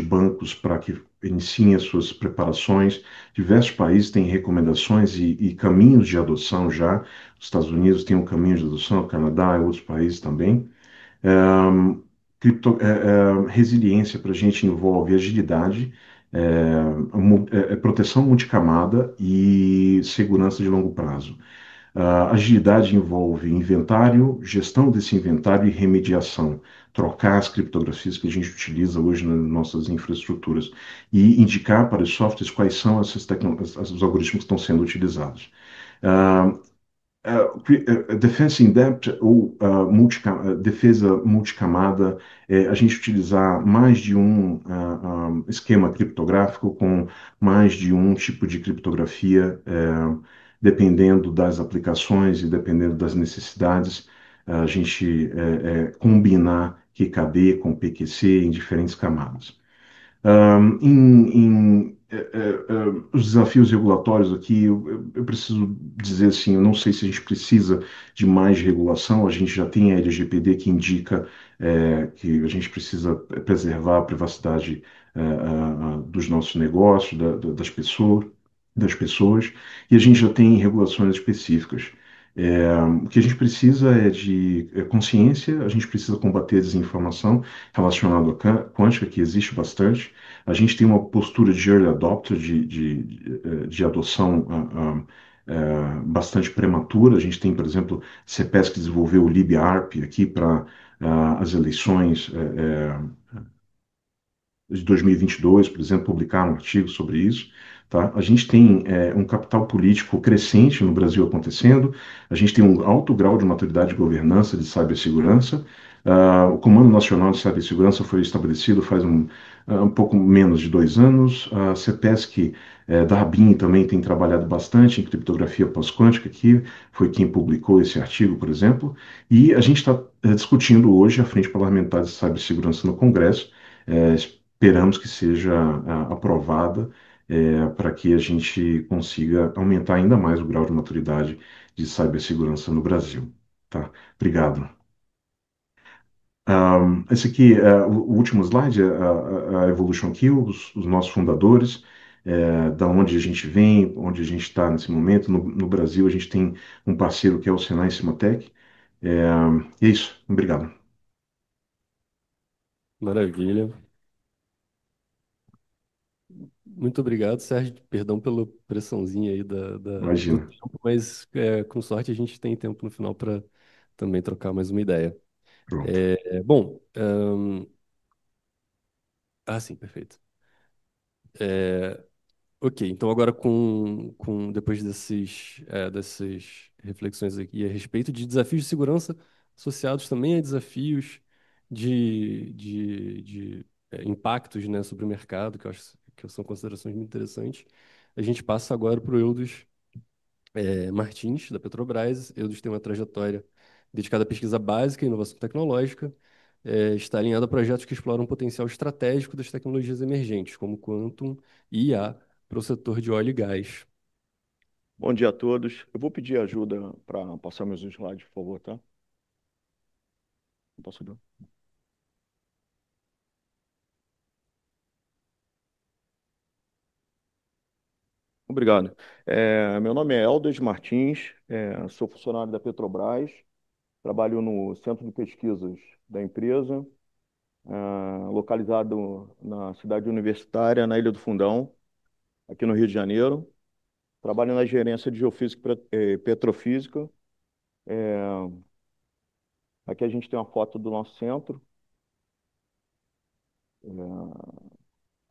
bancos para que iniciem as suas preparações. Diversos países têm recomendações e caminhos de adoção já. Os Estados Unidos têm um caminho de adoção, o Canadá e outros países também. Um, Resiliência para a gente envolve agilidade, proteção multicamada e segurança de longo prazo. Agilidade envolve inventário, gestão desse inventário e remediação, trocar as criptografias que a gente utiliza hoje nas nossas infraestruturas e indicar para os softwares quais são os algoritmos que estão sendo utilizados. Ah, Defense in depth ou defesa multicamada, a gente utilizar mais de um esquema criptográfico com mais de um tipo de criptografia, dependendo das aplicações e dependendo das necessidades, a gente combinar QKD com PQC em diferentes camadas. Os desafios regulatórios aqui, eu preciso dizer assim, eu não sei se a gente precisa de mais regulação, a gente já tem a LGPD que indica que a gente precisa preservar a privacidade dos nossos negócios, das pessoas, e a gente já tem regulações específicas. O que a gente precisa é de consciência, a gente precisa combater a desinformação relacionada à quântica, que existe bastante. A gente tem uma postura de early adopter, de adoção bastante prematura. A gente tem, por exemplo, CEPES que desenvolveu o LibArp aqui para as eleições de 2022, por exemplo, publicaram um artigo sobre isso. Tá? A gente tem um capital político crescente no Brasil acontecendo, a gente tem um alto grau de maturidade de governança de cibersegurança. O Comando Nacional de Cibersegurança foi estabelecido faz um pouco menos de 2 anos. A CEPESC da ABIN também tem trabalhado bastante em criptografia pós-quântica, que foi quem publicou esse artigo, por exemplo. E a gente está discutindo hoje a Frente Parlamentar de Cibersegurança no Congresso. Esperamos que seja aprovada para que a gente consiga aumentar ainda mais o grau de maturidade de cibersegurança no Brasil. Tá? Obrigado. Esse aqui, o último slide, é a Evolution Key, os nossos fundadores, da onde a gente vem, onde a gente está nesse momento. No Brasil, a gente tem um parceiro que é o Senai Cimatec. É, é isso. Obrigado. Maravilha. Muito obrigado, Sérgio. Perdão pela pressãozinha aí do Imagina. tempo, mas com sorte a gente tem tempo no final para também trocar mais uma ideia. Pronto. Bom, sim, perfeito. Ok, então agora depois dessas reflexões aqui a respeito de desafios de segurança associados também a desafios de impactos, né, sobre o mercado, que eu acho que são considerações muito interessantes, a gente passa agora para o Eudes Martins, da Petrobras. Eudes tem uma trajetória dedicada à pesquisa básica e inovação tecnológica, está alinhado a projetos que exploram o potencial estratégico das tecnologias emergentes, como Quantum e IA, para o setor de óleo e gás. Bom dia a todos. Eu vou pedir ajuda para passar meus slides, por favor, tá? Posso ajudar? Obrigado. Meu nome é Eldes Martins, sou funcionário da Petrobras, trabalho no centro de pesquisas da empresa, localizado na cidade universitária, na Ilha do Fundão, aqui no Rio de Janeiro. Trabalho na gerência de geofísica e petrofísica. Aqui a gente tem uma foto do nosso centro,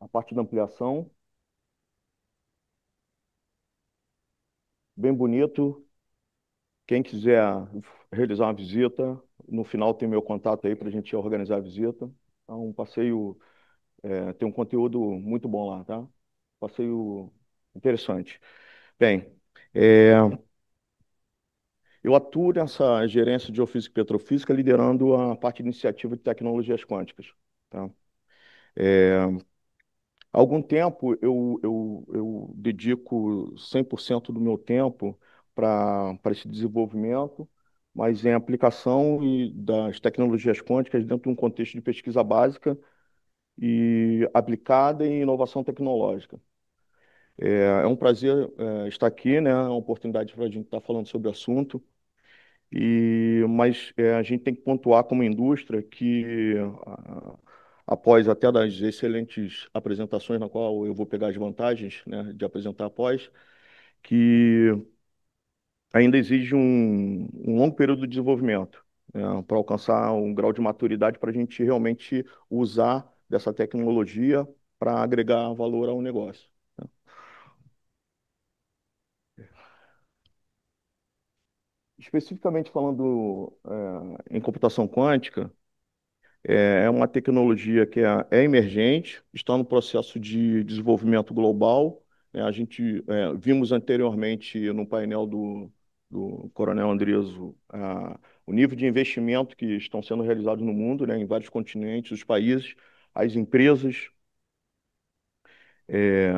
a parte da ampliação, bem bonito. Quem quiser realizar uma visita, no final tem meu contato aí para a gente organizar a visita. É um passeio, tem um conteúdo muito bom lá, tá? Passeio interessante. Bem, é, eu atuo nessa gerência de geofísica e petrofísica, liderando a parte de iniciativa de tecnologias quânticas, tá? Há algum tempo eu dedico 100% do meu tempo para esse desenvolvimento, mas em aplicação das tecnologias quânticas dentro de um contexto de pesquisa básica e aplicada em inovação tecnológica. É um prazer estar aqui, né? É uma oportunidade para a gente estar falando sobre o assunto. Mas a gente tem que pontuar como indústria que, após até das excelentes apresentações, na qual eu vou pegar as vantagens, né, de apresentar após, que ainda exige um longo período de desenvolvimento, né, para alcançar um grau de maturidade para a gente realmente usar dessa tecnologia para agregar valor ao negócio, né. Especificamente falando em computação quântica, é uma tecnologia que é emergente, está no processo de desenvolvimento global, né? A gente vimos anteriormente no painel do Coronel Andreso o nível de investimento que estão sendo realizados no mundo, né, em vários continentes, os países, as empresas, é,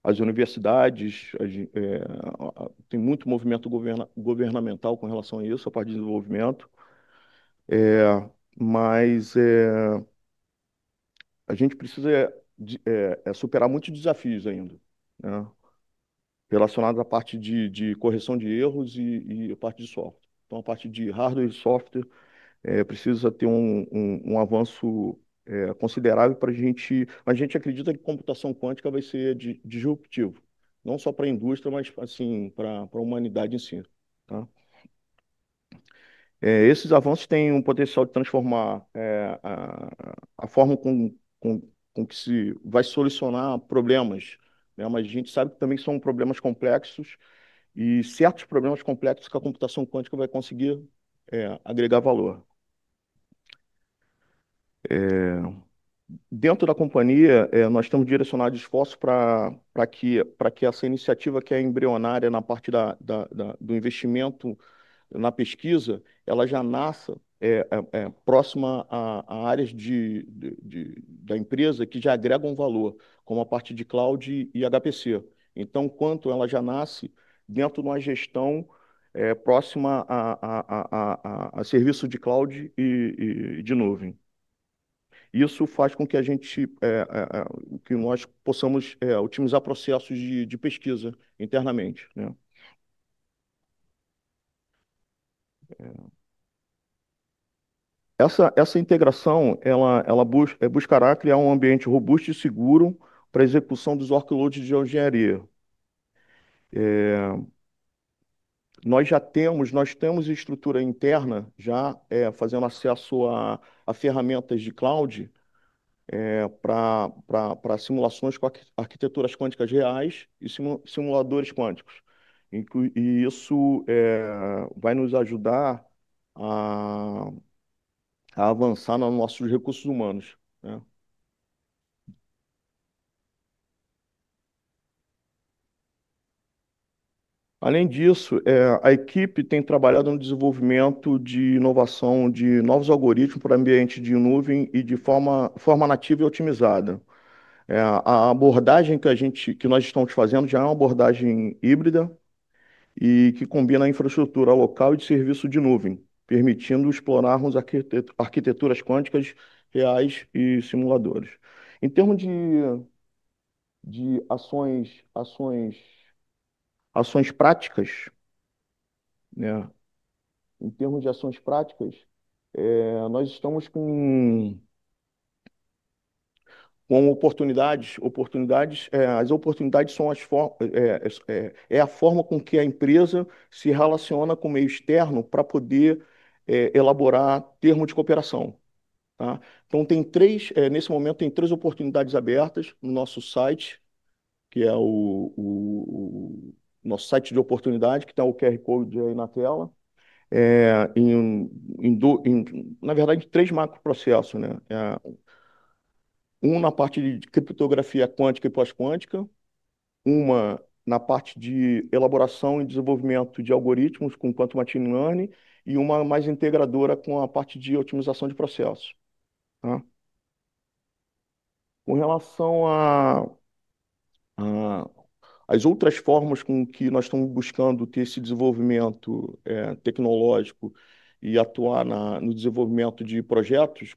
as universidades, tem muito movimento governamental com relação a isso, a parte de desenvolvimento, mas a gente precisa superar muitos desafios ainda, né, relacionados à parte de correção de erros e a parte de software. Então, a parte de hardware e software precisa ter um avanço considerável para a gente. A gente acredita que computação quântica vai ser disruptivo, não só para a indústria, mas assim para a humanidade em si, tá? Esses avanços têm um potencial de transformar a forma com que se vai solucionar problemas, né? Mas a gente sabe que também são problemas complexos e certos problemas complexos que a computação quântica vai conseguir agregar valor. Dentro da companhia, nós temos direcionado esforços para que essa iniciativa que é embrionária na parte do investimento na pesquisa, ela já nasça próxima a áreas da empresa que já agregam valor, como a parte de cloud e HPC. Então, quanto ela já nasce dentro de uma gestão próxima a serviço de cloud e de nuvem. Isso faz com que que nós possamos otimizar processos de pesquisa internamente, né? essa integração, buscará criar um ambiente robusto e seguro para a execução dos workloads de engenharia. Nós temos estrutura interna já fazendo acesso a ferramentas de cloud para simulações com arquiteturas quânticas reais e simuladores quânticos. E isso vai nos ajudar a, a avançar nos nossos recursos humanos, né? Além disso, a equipe tem trabalhado no desenvolvimento de inovação de novos algoritmos para ambiente de nuvem e de forma nativa e otimizada. A abordagem que nós estamos fazendo já é uma abordagem híbrida e que combina a infraestrutura local e de serviço de nuvem, permitindo explorarmos arquiteturas quânticas reais e simuladores. Em termos de ações práticas, né? Em termos de ações práticas, nós estamos com as oportunidades são a forma com que a empresa se relaciona com o meio externo para poder elaborar termo de cooperação, tá? Então nesse momento tem três oportunidades abertas no nosso site, que é o nosso site de oportunidade, que está o QR Code aí na tela. Na verdade, três macroprocessos, né? Um na parte de criptografia quântica e pós-quântica, uma na parte de elaboração e desenvolvimento de algoritmos com Quantum Machine Learning e uma mais integradora com a parte de otimização de processos, tá? Com relação a- as outras formas com que nós estamos buscando ter esse desenvolvimento tecnológico e atuar no desenvolvimento de projetos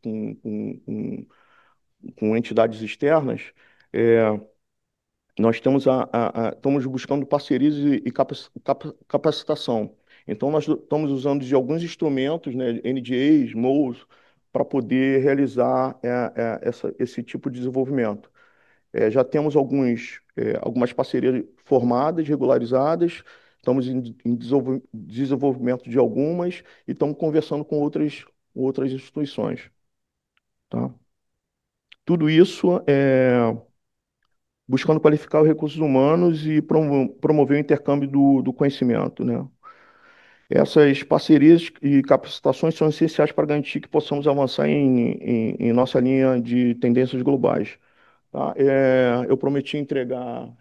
com entidades externas, é, nós estamos buscando parcerias e capacitação. Então, nós estamos usando de alguns instrumentos, né, NDAs, MOUs, para poder realizar esse tipo de desenvolvimento. Já temos algumas parcerias formadas, regularizadas, estamos em desenvolvimento de algumas e estamos conversando com outras instituições, tá? Tudo isso buscando qualificar os recursos humanos e promover o intercâmbio do conhecimento, né? Essas parcerias e capacitações são essenciais para garantir que possamos avançar em nossa linha de tendências globais, tá? Eu prometi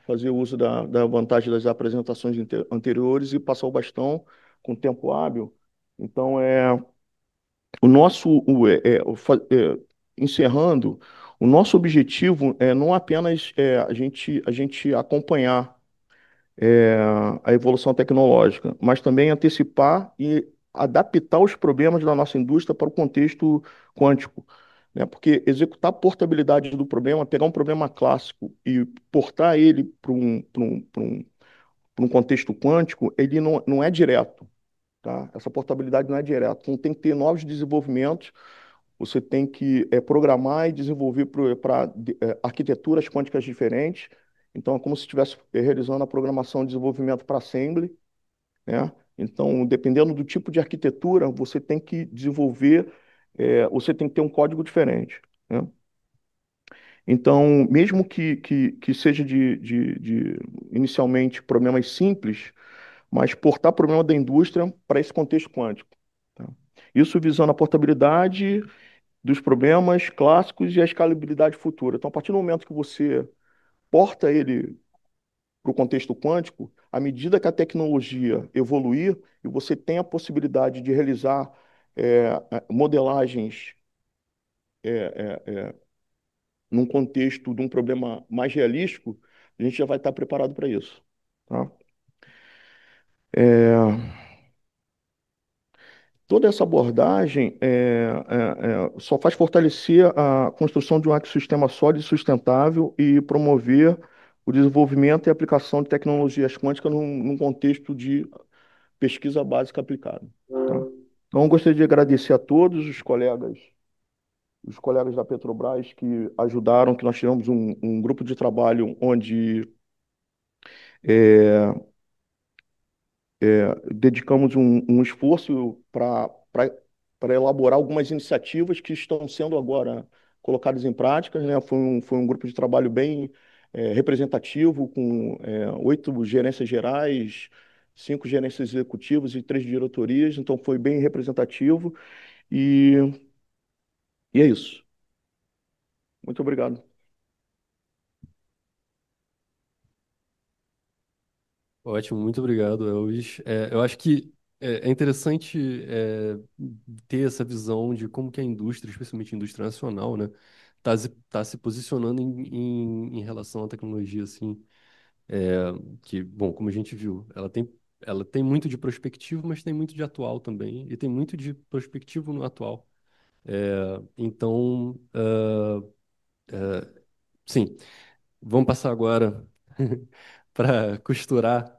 fazer uso da vantagem das apresentações anteriores e passar o bastão com tempo hábil. Então, o nosso, o, é, o fa- é, encerrando, o nosso objetivo é não apenas a gente acompanhar é, a evolução tecnológica, mas também antecipar e adaptar os problemas da nossa indústria para o contexto quântico, né? Porque executar a portabilidade do problema, pegar um problema clássico e portar ele para um contexto quântico, ele não é direto, tá? Essa portabilidade não é direta. Então tem que ter novos desenvolvimentos, você tem que programar e desenvolver para arquiteturas quânticas diferentes. Então, é como se estivesse realizando a programação e desenvolvimento para assembly, né? Então, dependendo do tipo de arquitetura, você tem que ter um código diferente, né? Então, mesmo que seja inicialmente problemas simples, mas portar problema da indústria para esse contexto quântico, tá? Isso visando a portabilidade dos problemas clássicos e a escalabilidade futura. Então, a partir do momento que você porta ele para o contexto quântico, à medida que a tecnologia evoluir e você tem a possibilidade de realizar modelagens num contexto de um problema mais realístico, a gente já vai estar preparado para isso, tá? É, Toda essa abordagem só faz fortalecer a construção de um ecossistema sólido e sustentável e promover o desenvolvimento e aplicação de tecnologias quânticas num contexto de pesquisa básica aplicada, tá? Então, eu gostaria de agradecer a todos os colegas da Petrobras que ajudaram, que nós tivemos um grupo de trabalho onde é, dedicamos um esforço para elaborar algumas iniciativas que estão sendo agora colocadas em prática, né? Foi um grupo de trabalho bem representativo, com 8 gerências gerais, 5 gerências executivas e 3 diretorias, então foi bem representativo e, e é isso. Muito obrigado. Ótimo, muito obrigado, Elvis. Eu acho que é interessante ter essa visão de como que a indústria, especialmente a indústria nacional, né, tá se posicionando em relação à tecnologia, assim, que, bom, como a gente viu, ela tem muito de prospectivo, mas tem muito de atual também, e tem muito de prospectivo no atual. Então, sim, vamos passar agora para costurar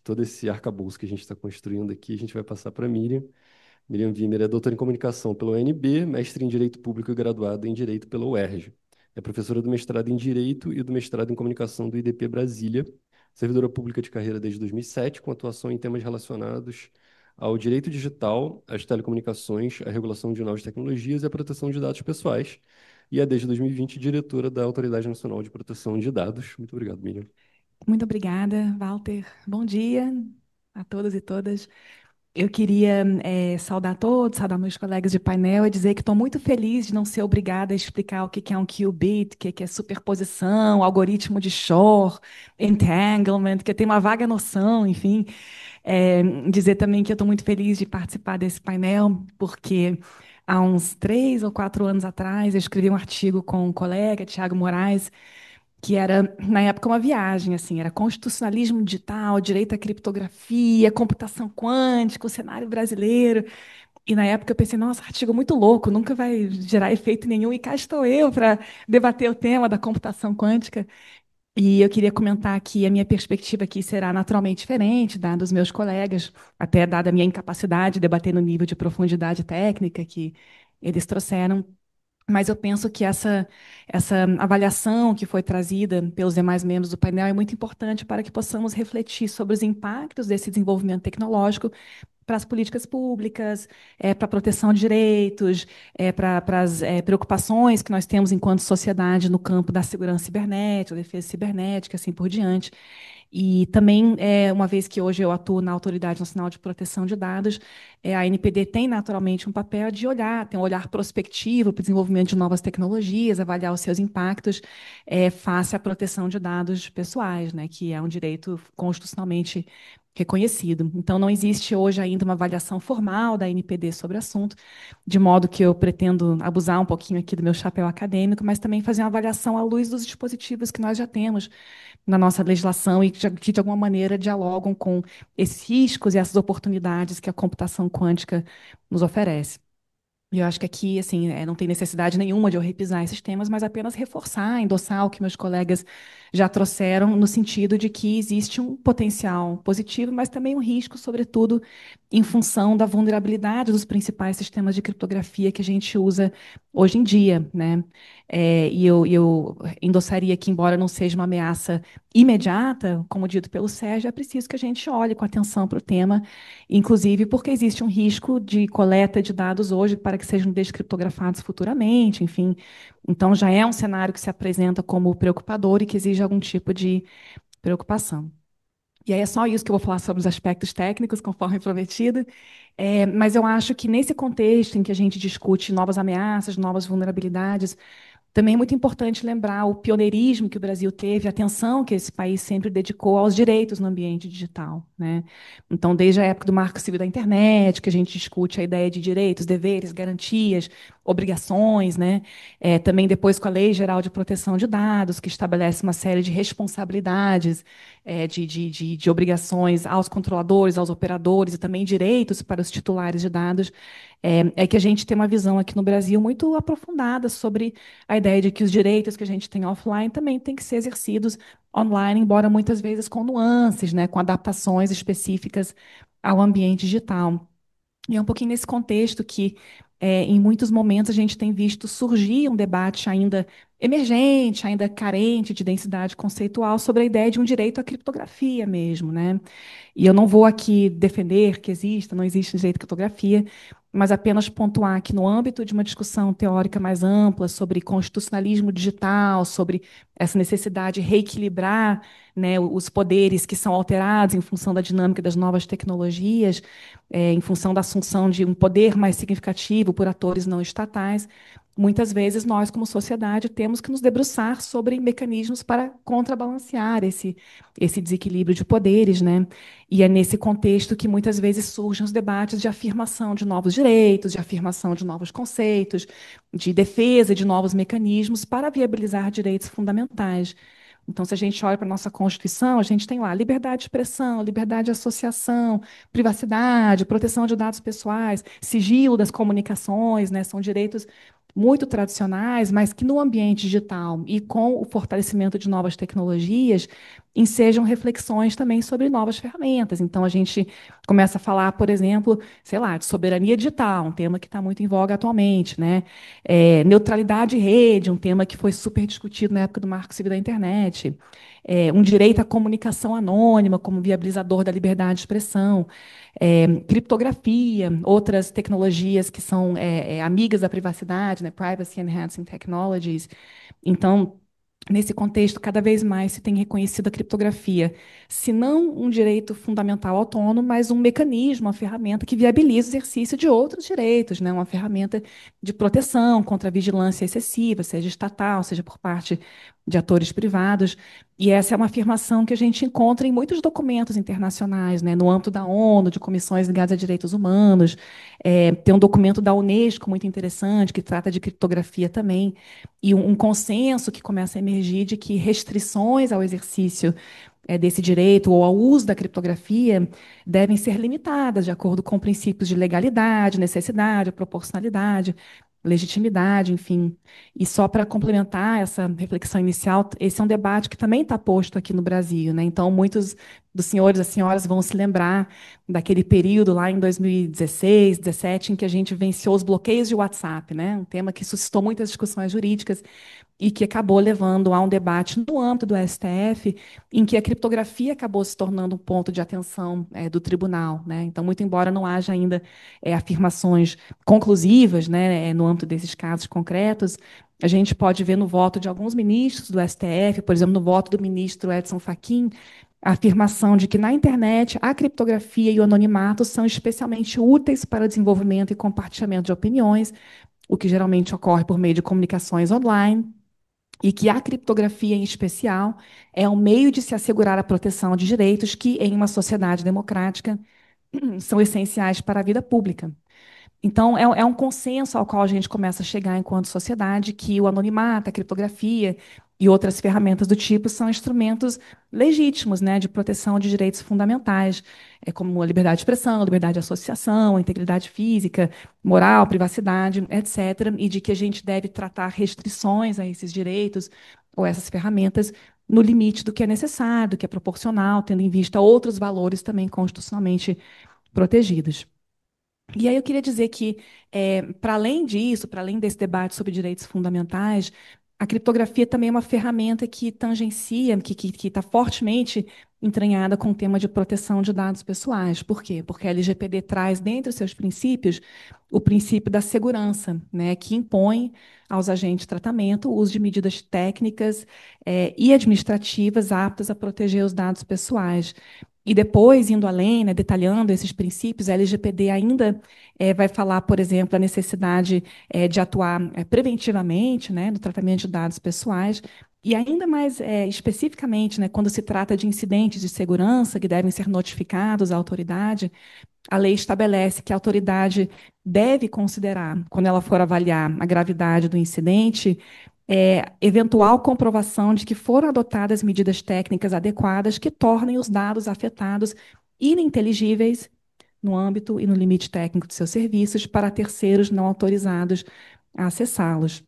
todo esse arcabouço que a gente está construindo aqui. A gente vai passar para Miriam. Miriam Wimmer é doutora em comunicação pela UNB, mestre em Direito Público e graduada em Direito pela UERJ. É professora do mestrado em Direito e do mestrado em Comunicação do IDP Brasília, servidora pública de carreira desde 2007, com atuação em temas relacionados ao direito digital, às telecomunicações, à regulação de novas tecnologias e à proteção de dados pessoais. E é desde 2020 diretora da Autoridade Nacional de Proteção de Dados. Muito obrigado, Miriam. Muito obrigada, Walter. Bom dia a todos e todas. Eu queria saudar todos, saudar meus colegas de painel e dizer que estou muito feliz de não ser obrigada a explicar o que é um qubit, o que é superposição, algoritmo de Shor, entanglement, que eu tenho uma vaga noção, enfim. Dizer também que eu estou muito feliz de participar desse painel, porque há uns 3 ou 4 anos atrás eu escrevi um artigo com um colega, Tiago Moraes, que era, na época, uma viagem, assim, era constitucionalismo digital, direito à criptografia, computação quântica, o cenário brasileiro. E na época eu pensei, nossa, artigo muito louco, nunca vai gerar efeito nenhum, e cá estou eu para debater o tema da computação quântica. E eu queria comentar que a minha perspectiva aqui será naturalmente diferente da dos meus colegas, até dada a minha incapacidade de debater no nível de profundidade técnica que eles trouxeram. Mas eu penso que essa avaliação que foi trazida pelos demais membros do painel é muito importante para que possamos refletir sobre os impactos desse desenvolvimento tecnológico para as políticas públicas, para a proteção de direitos, para as preocupações que nós temos enquanto sociedade no campo da segurança cibernética, defesa cibernética, assim por diante. E também, uma vez que hoje eu atuo na Autoridade Nacional de Proteção de Dados, a NPD tem naturalmente um papel de olhar, tem um olhar prospectivo para o desenvolvimento de novas tecnologias, avaliar os seus impactos face à proteção de dados pessoais, né, que é um direito constitucionalmente reconhecido. Então, não existe hoje ainda uma avaliação formal da NPD sobre o assunto, de modo que eu pretendo abusar um pouquinho aqui do meu chapéu acadêmico, mas também fazer uma avaliação à luz dos dispositivos que nós já temos na nossa legislação e que, de alguma maneira, dialogam com esses riscos e essas oportunidades que a computação quântica nos oferece. E eu acho que aqui, assim, não tem necessidade nenhuma de eu repisar esses temas, mas apenas reforçar, endossar o que meus colegas já trouxeram, no sentido de que existe um potencial positivo, mas também um risco, sobretudo, em função da vulnerabilidade dos principais sistemas de criptografia que a gente usa hoje em dia, né? E eu endossaria que, embora não seja uma ameaça imediata, como dito pelo Sérgio, é preciso que a gente olhe com atenção para o tema, inclusive porque existe um risco de coleta de dados hoje para que sejam descriptografados futuramente, enfim. Então, já é um cenário que se apresenta como preocupador e que exige algum tipo de preocupação. E aí é só isso que eu vou falar sobre os aspectos técnicos, conforme prometido. Mas eu acho que nesse contexto em que a gente discute novas ameaças, novas vulnerabilidades, também é muito importante lembrar o pioneirismo que o Brasil teve, a atenção que esse país sempre dedicou aos direitos no ambiente digital, né? Então, desde a época do Marco Civil da Internet, que a gente discute a ideia de direitos, deveres, garantias, obrigações, né? Também depois com a Lei Geral de Proteção de Dados, que estabelece uma série de responsabilidades, de obrigações aos controladores, aos operadores e também direitos para os titulares de dados, que a gente tem uma visão aqui no Brasil muito aprofundada sobre a ideia de que os direitos que a gente tem offline também têm que ser exercidos online, embora muitas vezes com nuances, né, com adaptações específicas ao ambiente digital. E é um pouquinho nesse contexto que, em muitos momentos, a gente tem visto surgir um debate ainda emergente, ainda carente de densidade conceitual sobre a ideia de um direito à criptografia mesmo, né? E eu não vou aqui defender que exista, não existe direito à criptografia, mas apenas pontuar que, no âmbito de uma discussão teórica mais ampla sobre constitucionalismo digital, sobre essa necessidade de reequilibrar, né, os poderes que são alterados em função da dinâmica das novas tecnologias, em função da assunção de um poder mais significativo por atores não estatais, muitas vezes nós, como sociedade, temos que nos debruçar sobre mecanismos para contrabalancear esse desequilíbrio de poderes, né? E é nesse contexto que muitas vezes surgem os debates de afirmação de novos direitos, de afirmação de novos conceitos, de defesa de novos mecanismos para viabilizar direitos fundamentais. Então, se a gente olha para a nossa Constituição, a gente tem lá liberdade de expressão, liberdade de associação, privacidade, proteção de dados pessoais, sigilo das comunicações, né? São direitos muito tradicionais, mas que no ambiente digital e com o fortalecimento de novas tecnologias, ensejam reflexões também sobre novas ferramentas. Então, a gente começa a falar, por exemplo, sei lá, de soberania digital, um tema que está muito em voga atualmente, né? Neutralidade de rede, um tema que foi super discutido na época do Marco Civil da Internet. Um direito à comunicação anônima como viabilizador da liberdade de expressão. Criptografia, outras tecnologias que são amigas da privacidade, né? Privacy Enhancing Technologies. Então, nesse contexto, cada vez mais se tem reconhecido a criptografia, se não um direito fundamental autônomo, mas um mecanismo, uma ferramenta que viabiliza o exercício de outros direitos, né? Uma ferramenta de proteção contra a vigilância excessiva, seja estatal, seja por parte de atores privados. E essa é uma afirmação que a gente encontra em muitos documentos internacionais, né? No âmbito da ONU, de comissões ligadas a direitos humanos. Tem um documento da Unesco muito interessante, que trata de criptografia também, e um consenso que começa a emergir de que restrições ao exercício desse direito ou ao uso da criptografia devem ser limitadas de acordo com princípios de legalidade, necessidade, proporcionalidade, legitimidade, enfim. E só para complementar essa reflexão inicial, esse é um debate que também está posto aqui no Brasil, né? Então, muitos dos senhores e senhoras vão se lembrar daquele período lá em 2016, 17, em que a gente venceu os bloqueios de WhatsApp, né? Um tema que suscitou muitas discussões jurídicas e que acabou levando a um debate no âmbito do STF, em que a criptografia acabou se tornando um ponto de atenção do tribunal, né? Então, muito embora não haja ainda afirmações conclusivas, né, no âmbito desses casos concretos, a gente pode ver no voto de alguns ministros do STF, por exemplo, no voto do ministro Edson Fachin, a afirmação de que na internet a criptografia e o anonimato são especialmente úteis para o desenvolvimento e compartilhamento de opiniões, o que geralmente ocorre por meio de comunicações online, e que a criptografia, em especial, é um meio de se assegurar a proteção de direitos que, em uma sociedade democrática, são essenciais para a vida pública. Então, é um consenso ao qual a gente começa a chegar enquanto sociedade que o anonimato, a criptografia e outras ferramentas do tipo são instrumentos legítimos, né, de proteção de direitos fundamentais, como a liberdade de expressão, a liberdade de associação, a integridade física, moral, privacidade, etc., e de que a gente deve tratar restrições a esses direitos ou essas ferramentas no limite do que é necessário, do que é proporcional, tendo em vista outros valores também constitucionalmente protegidos. E aí eu queria dizer que, para além disso, para além desse debate sobre direitos fundamentais, a criptografia também é uma ferramenta que tangencia, que está fortemente entranhada com o tema de proteção de dados pessoais. Por quê? Porque a LGPD traz, dentre os seus princípios, o princípio da segurança, né, que impõe aos agentes de tratamento o uso de medidas técnicas e administrativas aptas a proteger os dados pessoais. E depois, indo além, né, detalhando esses princípios, a LGPD ainda vai falar, por exemplo, da necessidade de atuar preventivamente, né, no tratamento de dados pessoais, e ainda mais especificamente, né, quando se trata de incidentes de segurança que devem ser notificados à autoridade, a lei estabelece que a autoridade deve considerar, quando ela for avaliar a gravidade do incidente, eventual comprovação de que foram adotadas medidas técnicas adequadas que tornem os dados afetados ininteligíveis no âmbito e no limite técnico de seus serviços para terceiros não autorizados a acessá-los.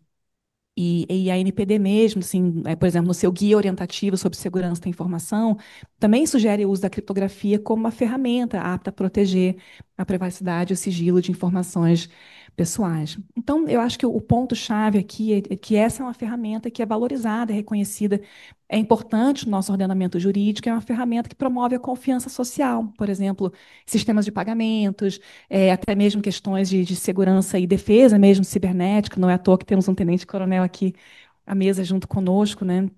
E a NPD mesmo, assim, por exemplo, no seu guia orientativo sobre segurança da informação, também sugere o uso da criptografia como uma ferramenta apta a proteger a privacidade e o sigilo de informações pessoais. Então, eu acho que o ponto-chave aqui é que essa é uma ferramenta que é valorizada, é reconhecida, é importante no nosso ordenamento jurídico, é uma ferramenta que promove a confiança social, por exemplo, sistemas de pagamentos, até mesmo questões de segurança e defesa mesmo cibernética, não é à toa que temos um tenente-coronel aqui à mesa junto conosco, né?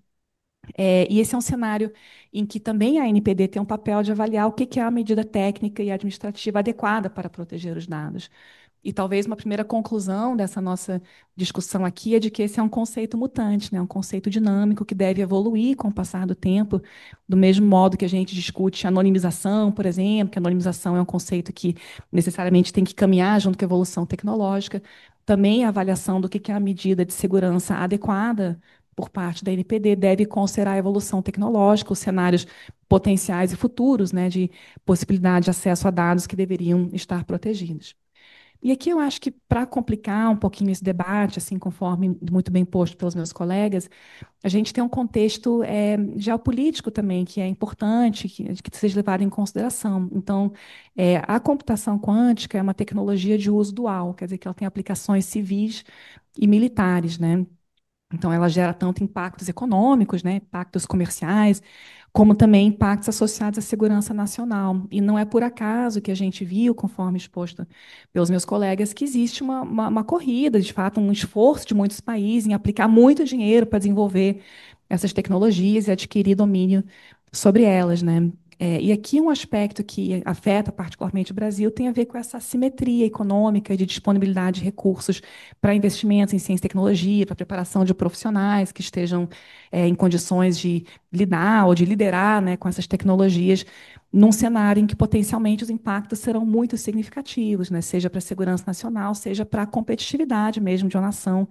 E esse é um cenário em que também a ANPD tem um papel de avaliar o que é a medida técnica e administrativa adequada para proteger os dados. E talvez uma primeira conclusão dessa nossa discussão aqui é de que esse é um conceito mutante, né? Um conceito dinâmico que deve evoluir com o passar do tempo, do mesmo modo que a gente discute anonimização, por exemplo, que a anonimização é um conceito que necessariamente tem que caminhar junto com a evolução tecnológica. Também a avaliação do que é a medida de segurança adequada por parte da NPD deve considerar a evolução tecnológica, os cenários potenciais e futuros, né, de possibilidade de acesso a dados que deveriam estar protegidos. E aqui eu acho que, para complicar um pouquinho esse debate, assim, conforme muito bem posto pelos meus colegas, a gente tem um contexto geopolítico também, que é importante, que seja levado em consideração. Então, a computação quântica é uma tecnologia de uso dual, quer dizer que ela tem aplicações civis e militares, né? Então, ela gera tanto impactos econômicos, né, impactos comerciais, como também impactos associados à segurança nacional. E não é por acaso que a gente viu, conforme exposto pelos meus colegas, que existe uma corrida, de fato, um esforço de muitos países em aplicar muito dinheiro para desenvolver essas tecnologias e adquirir domínio sobre elas, né? E aqui um aspecto que afeta particularmente o Brasil tem a ver com essa assimetria econômica e de disponibilidade de recursos para investimentos em ciência e tecnologia, para preparação de profissionais que estejam em condições de lidar ou de liderar, né, com essas tecnologias, num cenário em que potencialmente os impactos serão muito significativos, né, seja para a segurança nacional, seja para a competitividade mesmo de uma nação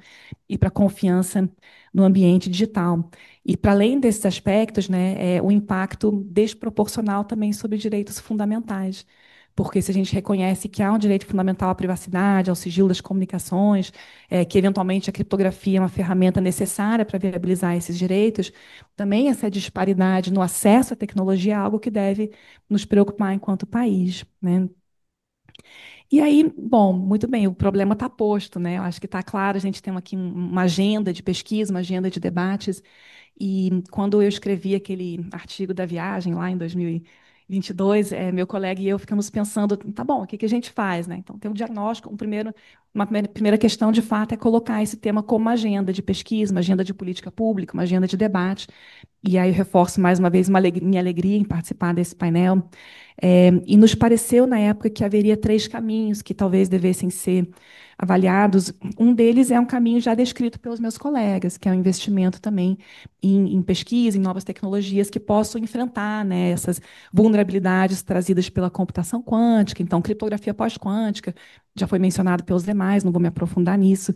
e para a confiança no ambiente digital. E, para além desses aspectos, né, o impacto desproporcional também sobre direitos fundamentais. Porque se a gente reconhece que há um direito fundamental à privacidade, ao sigilo das comunicações, que eventualmente a criptografia é uma ferramenta necessária para viabilizar esses direitos, também essa disparidade no acesso à tecnologia é algo que deve nos preocupar enquanto país, né? E aí, bom, muito bem, o problema está posto, né? Eu acho que está claro, a gente tem aqui uma agenda de pesquisa, uma agenda de debates, e quando eu escrevi aquele artigo da viagem lá em 2022, meu colega e eu ficamos pensando, tá bom, o que a gente faz, né? Então, tem um diagnóstico, uma primeira questão, de fato, é colocar esse tema como uma agenda de pesquisa, uma agenda de política pública, uma agenda de debate. E aí eu reforço mais uma vez minha alegria em participar desse painel. E nos pareceu, na época, que haveria três caminhos que talvez devessem ser avaliados. Um deles é um caminho já descrito pelos meus colegas, que é o investimento também em pesquisa, em novas tecnologias que possam enfrentar, né, essas vulnerabilidades trazidas pela computação quântica. Então, criptografia pós-quântica, já foi mencionado pelos demais, não vou me aprofundar nisso.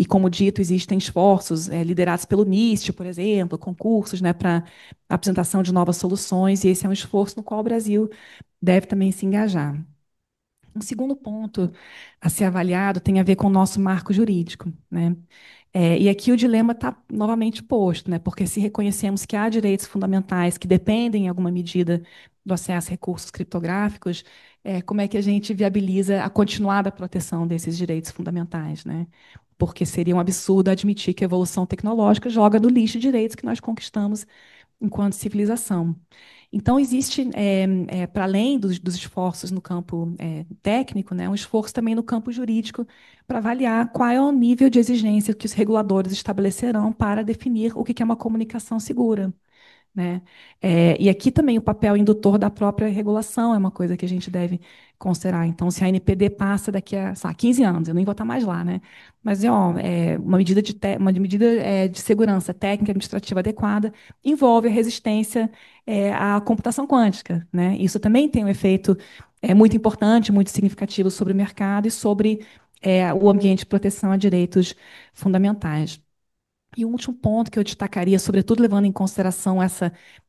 Como dito, existem esforços liderados pelo NIST, por exemplo, concursos, né, para apresentação de novas soluções, e esse é um esforço no qual o Brasil deve também se engajar. Um segundo ponto a ser avaliado tem a ver com o nosso marco jurídico, né? E aqui o dilema está novamente posto, né? Porque se reconhecemos que há direitos fundamentais que dependem, em alguma medida, do acesso a recursos criptográficos, como é que a gente viabiliza a continuada proteção desses direitos fundamentais, né? Porque seria um absurdo admitir que a evolução tecnológica joga no lixo direitos que nós conquistamos enquanto civilização. Então, existe, para além dos esforços no campo técnico, né, um esforço também no campo jurídico para avaliar qual é o nível de exigência que os reguladores estabelecerão para definir o que é uma comunicação segura, né? E aqui também o papel indutor da própria regulação é uma coisa que a gente deve considerar. Então, se a NPD passa daqui a 15 anos, eu nem vou estar mais lá, né? Mas uma medida de segurança técnica e administrativa adequada envolve a resistência à computação quântica, né? Isso também tem um efeito muito importante, muito significativo sobre o mercado e sobre o ambiente de proteção a direitos fundamentais. E um último ponto que eu destacaria, sobretudo levando em consideração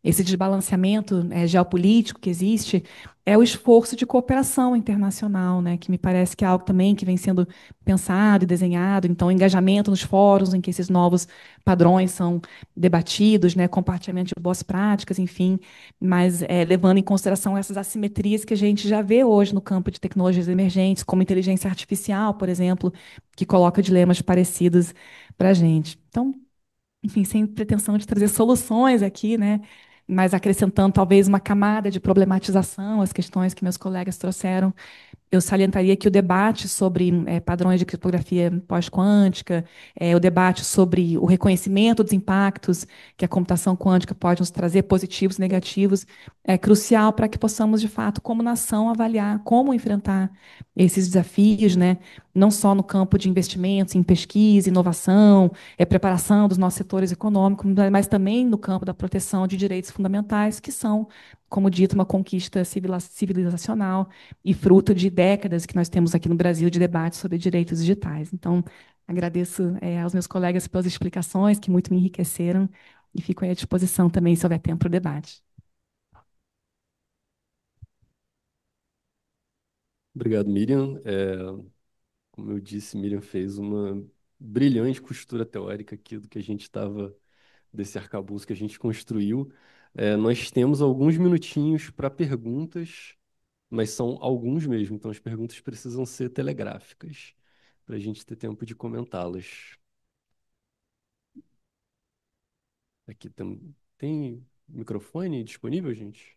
esse desbalanceamento geopolítico que existe, é o esforço de cooperação internacional, né, que me parece que é algo também que vem sendo pensado e desenhado. Então, engajamento nos fóruns em que esses novos padrões são debatidos, né, compartilhamento de boas práticas, enfim, mas levando em consideração essas assimetrias que a gente já vê hoje no campo de tecnologias emergentes, como inteligência artificial, por exemplo, que coloca dilemas parecidos para a gente. Então, enfim, sem pretensão de trazer soluções aqui, né? Mas acrescentando talvez uma camada de problematização às questões que meus colegas trouxeram, eu salientaria que o debate sobre padrões de criptografia pós-quântica, o debate sobre o reconhecimento dos impactos que a computação quântica pode nos trazer, positivos e negativos, é crucial para que possamos, de fato, como nação, avaliar como enfrentar esses desafios, né? Não só no campo de investimentos em pesquisa, inovação, preparação dos nossos setores econômicos, mas também no campo da proteção de direitos fundamentais, que são, como dito, uma conquista civilizacional e fruto de décadas que nós temos aqui no Brasil de debate sobre direitos digitais. Então, agradeço aos meus colegas pelas explicações, que muito me enriqueceram, e fico aí à disposição também, se houver tempo para o debate. Obrigado, Miriam. Como eu disse, Miriam fez uma brilhante costura teórica aqui do que a gente estava, desse arcabouço que a gente construiu. Nós temos alguns minutinhos para perguntas, mas são alguns mesmo, então as perguntas precisam ser telegráficas, para a gente ter tempo de comentá-las. Aqui tem microfone disponível, gente?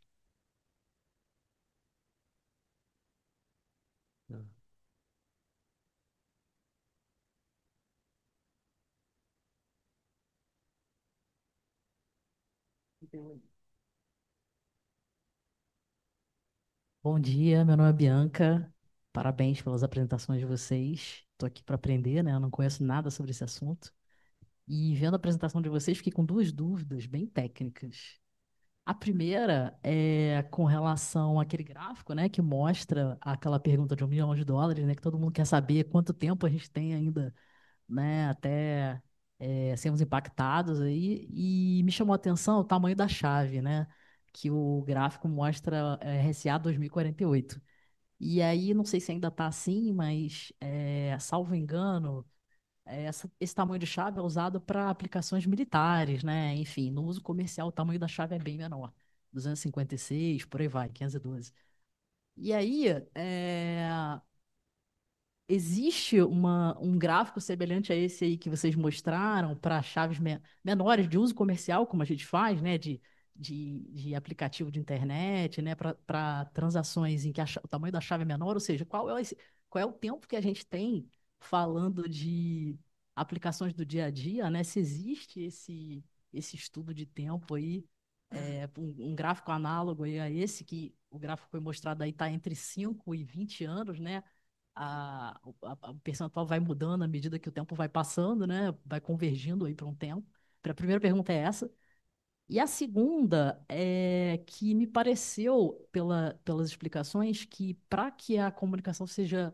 Bom dia, meu nome é Bianca. Parabéns pelas apresentações de vocês. Estou aqui para aprender, né? Eu não conheço nada sobre esse assunto. E vendo a apresentação de vocês, fiquei com duas dúvidas bem técnicas. A primeira é com relação àquele gráfico, né, que mostra aquela pergunta de US$ 1 milhão, né, que todo mundo quer saber quanto tempo a gente tem ainda, né, até sermos impactados aí. E me chamou a atenção o tamanho da chave, né, que o gráfico mostra RSA 2048. E aí, não sei se ainda está assim, mas, salvo engano, esse tamanho de chave é usado para aplicações militares, né? Enfim, no uso comercial, o tamanho da chave é bem menor. 256, por aí vai, 512. E aí, existe um gráfico semelhante a esse aí que vocês mostraram para chaves menores de uso comercial, como a gente faz, né? De aplicativo de internet, né? Para transações em que o tamanho da chave é menor, ou seja, qual é o tempo que a gente tem falando de aplicações do dia a dia, né? Se existe esse estudo de tempo aí, um gráfico análogo aí a esse, que o gráfico foi mostrado aí está entre 5 e 20 anos, né? O percentual vai mudando à medida que o tempo vai passando, né? Vai convergindo aí para um tempo. A primeira pergunta é essa. E a segunda é que me pareceu, pelas explicações, que para que a comunicação seja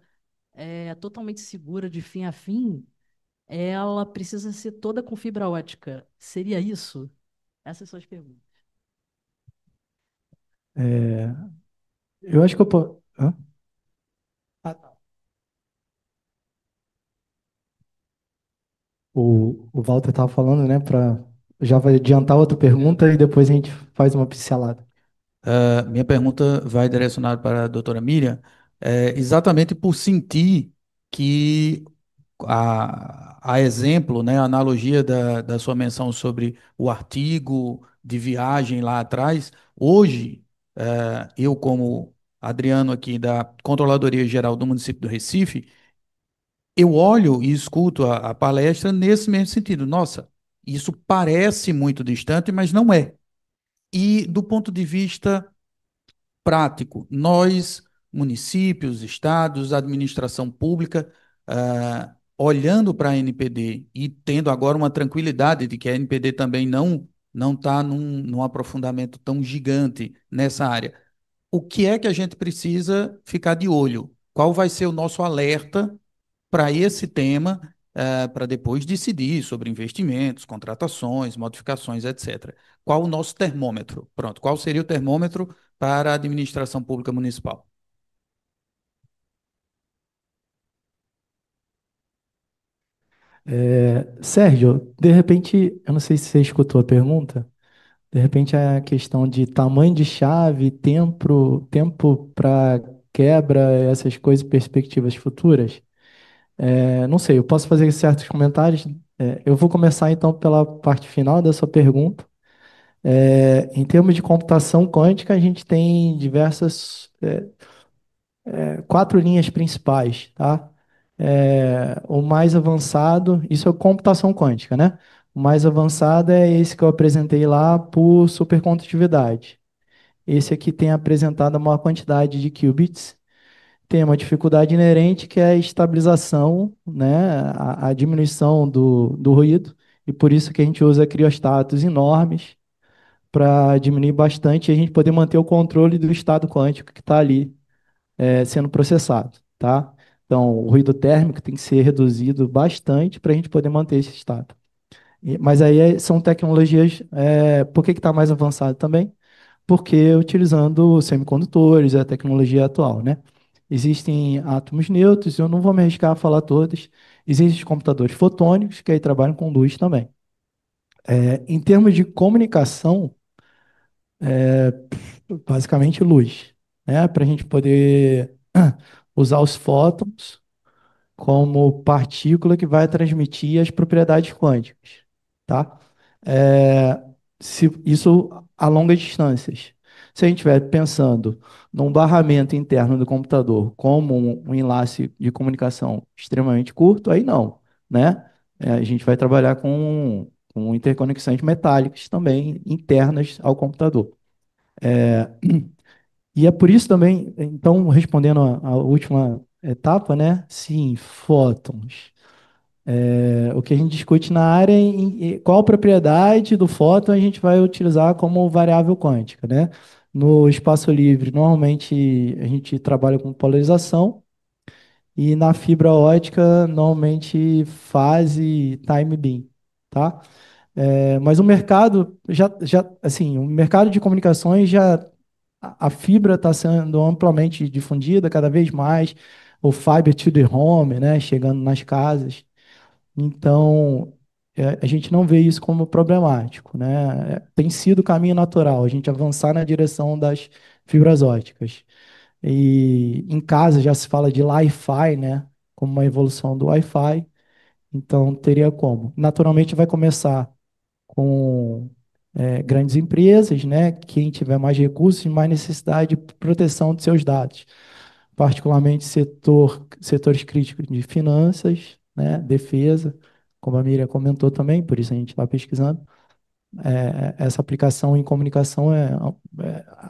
totalmente segura de fim a fim, ela precisa ser toda com fibra ótica. Seria isso? Essas são as perguntas. É, eu acho que eu posso. O Walter estava falando, né, já vai adiantar outra pergunta e depois a gente faz uma pincelada. Minha pergunta vai direcionada para a doutora Miriam, exatamente por sentir que a exemplo, né, a analogia da sua menção sobre o artigo de viagem lá atrás, hoje, eu como Adriano aqui da Controladoria Geral do município do Recife, eu olho e escuto a palestra nesse mesmo sentido. Nossa, isso parece muito distante, mas não é. E do ponto de vista prático, nós, municípios, estados, administração pública, olhando para a NPD e tendo agora uma tranquilidade de que a NPD também não está num aprofundamento tão gigante nessa área. O que é que a gente precisa ficar de olho? Qual vai ser o nosso alerta para esse tema para depois decidir sobre investimentos, contratações, modificações, etc. Qual o nosso termômetro? Pronto, qual seria o termômetro para a administração pública municipal? Sérgio, de repente, eu não sei se você escutou a pergunta, de repente a questão de tamanho de chave, tempo para quebra, essas coisas, perspectivas futuras. Não sei, eu posso fazer certos comentários. Eu vou começar então pela parte final da sua pergunta. Em termos de computação quântica, a gente tem diversas, quatro linhas principais, tá? O mais avançado, isso é computação quântica, né? O mais avançado é esse que eu apresentei lá por supercondutividade. Esse aqui tem apresentado a maior quantidade de qubits, tem uma dificuldade inerente que é a estabilização, né? A diminuição do ruído, e por isso que a gente usa criostatos enormes para diminuir bastante e a gente poder manter o controle do estado quântico que está ali sendo processado, tá? Então, o ruído térmico tem que ser reduzido bastante para a gente poder manter esse estado. Mas aí são tecnologias, por que está mais avançado também? Porque utilizando semicondutores, é a tecnologia atual, né? Existem átomos neutros, eu não vou me arriscar a falar todos. Existem os computadores fotônicos, que aí trabalham com luz também. Em termos de comunicação, basicamente luz, né? Para a gente poder usar os fótons como partícula que vai transmitir as propriedades quânticas, tá? É, isso a longas distâncias. Se a gente estiver pensando num barramento interno do computador como um enlace de comunicação extremamente curto, aí não, né? A gente vai trabalhar com interconexões metálicas também internas ao computador. E é por isso também, então, respondendo a última etapa, né? Sim, fótons. O que a gente discute na área é qual propriedade do fóton a gente vai utilizar como variável quântica, né? No espaço livre, normalmente a gente trabalha com polarização e na fibra ótica, normalmente fase time beam, tá? Mas o mercado assim, o mercado de comunicações já a fibra está sendo amplamente difundida cada vez mais, o fiber to the home, né, chegando nas casas. Então, a gente não vê isso como problemático, né? Tem sido o caminho natural, a gente avançar na direção das fibras óticas. E em casa já se fala de Li-Fi, né, como uma evolução do Wi-Fi, então teria como. Naturalmente vai começar com grandes empresas, né? Quem tiver mais recursos e mais necessidade de proteção de seus dados, particularmente setores críticos de finanças, né? Defesa, como a Miriam comentou também, por isso a gente está pesquisando. Essa aplicação em comunicação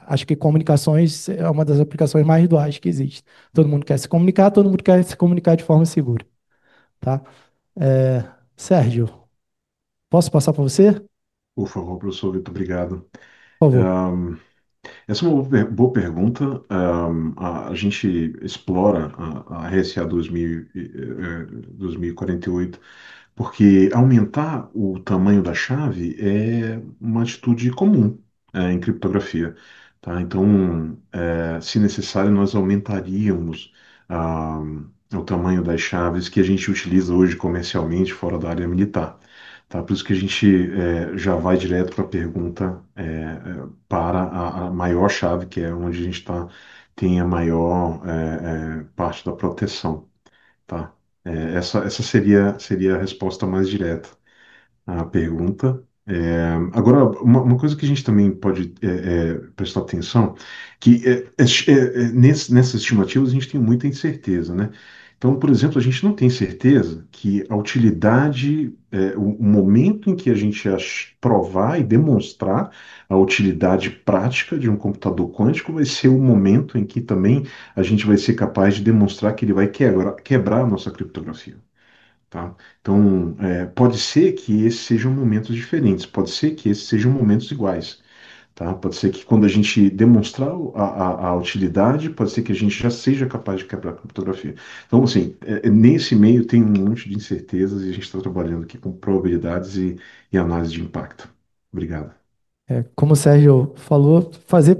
acho que comunicações é uma das aplicações mais duais que existe. Todo mundo quer se comunicar, todo mundo quer se comunicar de forma segura, tá? Sérgio, posso passar para você? Por favor, professor Vitor, obrigado. Por favor. Ahm, Essa é uma boa pergunta. A gente explora a RSA 2048 porque aumentar o tamanho da chave é uma atitude comum em criptografia. Tá? Então, se necessário, nós aumentaríamos ah, o tamanho das chaves que a gente utiliza hoje comercialmente fora da área militar. Tá? Por isso que a gente já vai direto para a pergunta para a maior chave, que é onde a gente tem a maior parte da proteção. Tá? Essa seria a resposta mais direta à pergunta. Agora, uma coisa que a gente também pode prestar atenção, que nessas estimativas a gente tem muita incerteza, né? Então, por exemplo, a gente não tem certeza que a utilidade, o momento em que a gente provar e demonstrar a utilidade prática de um computador quântico vai ser o momento em que também a gente vai ser capaz de demonstrar que ele vai quebrar a nossa criptografia. Tá? Então, pode ser que esses sejam momentos diferentes, pode ser que esses sejam momentos iguais. Tá? Pode ser que quando a gente demonstrar a utilidade, pode ser que a gente já seja capaz de quebrar a criptografia. Então, assim, nesse meio tem um monte de incertezas e a gente está trabalhando aqui com probabilidades e análise de impacto. Obrigado. Como o Sérgio falou, fazer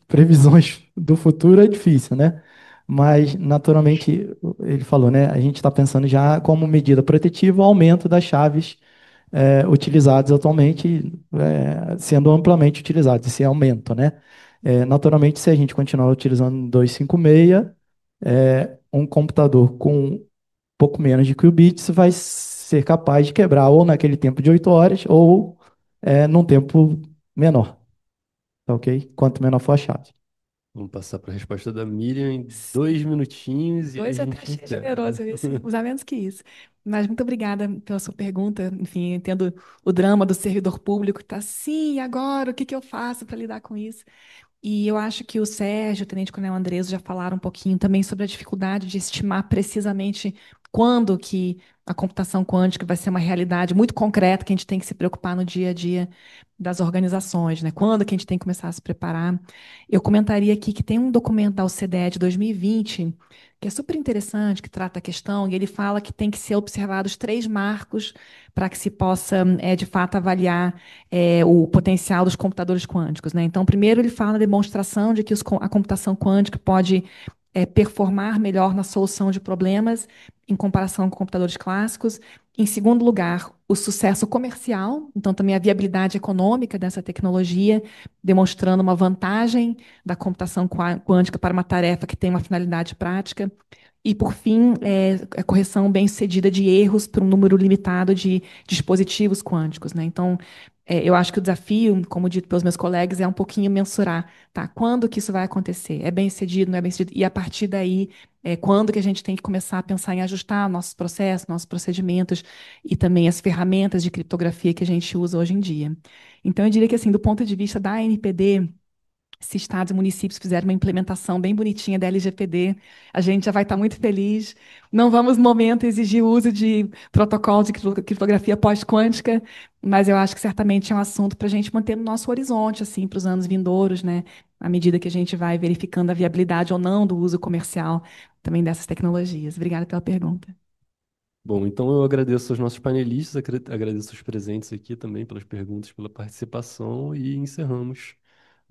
previsões do futuro é difícil, né? Mas, naturalmente, ele falou, né? A gente está pensando já como medida protetiva o aumento das chaves utilizadas atualmente, sendo amplamente utilizadas, esse aumento, né? Naturalmente, se a gente continuar utilizando 256, um computador com pouco menos de qubits vai ser capaz de quebrar ou naquele tempo de 8 horas ou num tempo menor, tá ok? Quanto menor for a chave. Vamos passar para a resposta da Miriam em 2 minutinhos e aí a Dois eu até gente achei encerra. generoso, eu ia usar menos que isso. Mas muito obrigada pela sua pergunta. Enfim, eu entendo o drama do servidor público que está assim, e agora? O que que eu faço para lidar com isso? E eu acho que o Sérgio, o Tenente Coronel Andreso já falaram um pouquinho também sobre a dificuldade de estimar precisamente quando que a computação quântica vai ser uma realidade muito concreta que a gente tem que se preocupar no dia a dia das organizações, né? Quando que a gente tem que começar a se preparar. Eu comentaria aqui que tem um documento da OCDE de 2020 que é super interessante, que trata a questão, e ele fala que tem que ser observados 3 marcos para que se possa, de fato, avaliar o potencial dos computadores quânticos, né? Então, primeiro ele fala da demonstração de que a computação quântica pode performar melhor na solução de problemas em comparação com computadores clássicos. Em segundo lugar, o sucesso comercial, então também a viabilidade econômica dessa tecnologia, demonstrando uma vantagem da computação quântica para uma tarefa que tem uma finalidade prática. E, por fim, a correção bem-sucedida de erros para um número limitado de dispositivos quânticos, né? Então, eu acho que o desafio, como dito pelos meus colegas, é um pouquinho mensurar, tá? Quando que isso vai acontecer? É bem-sucedido, não é bem-sucedido? E, a partir daí, quando que a gente tem que começar a pensar em ajustar nossos processos, nossos procedimentos e também as ferramentas de criptografia que a gente usa hoje em dia. Então, eu diria que, assim, do ponto de vista da ANPD, se estados e municípios fizerem uma implementação bem bonitinha da LGPD, a gente já vai estar muito feliz. Não vamos, no momento, exigir o uso de protocolo de criptografia pós-quântica, mas eu acho que certamente é um assunto para a gente manter no nosso horizonte, assim, para os anos vindouros, né? À medida que a gente vai verificando a viabilidade ou não do uso comercial também dessas tecnologias. Obrigada pela pergunta. Bom, então eu agradeço aos nossos panelistas, agradeço os presentes aqui também pelas perguntas, pela participação e encerramos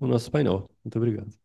o nosso painel. Muito obrigado.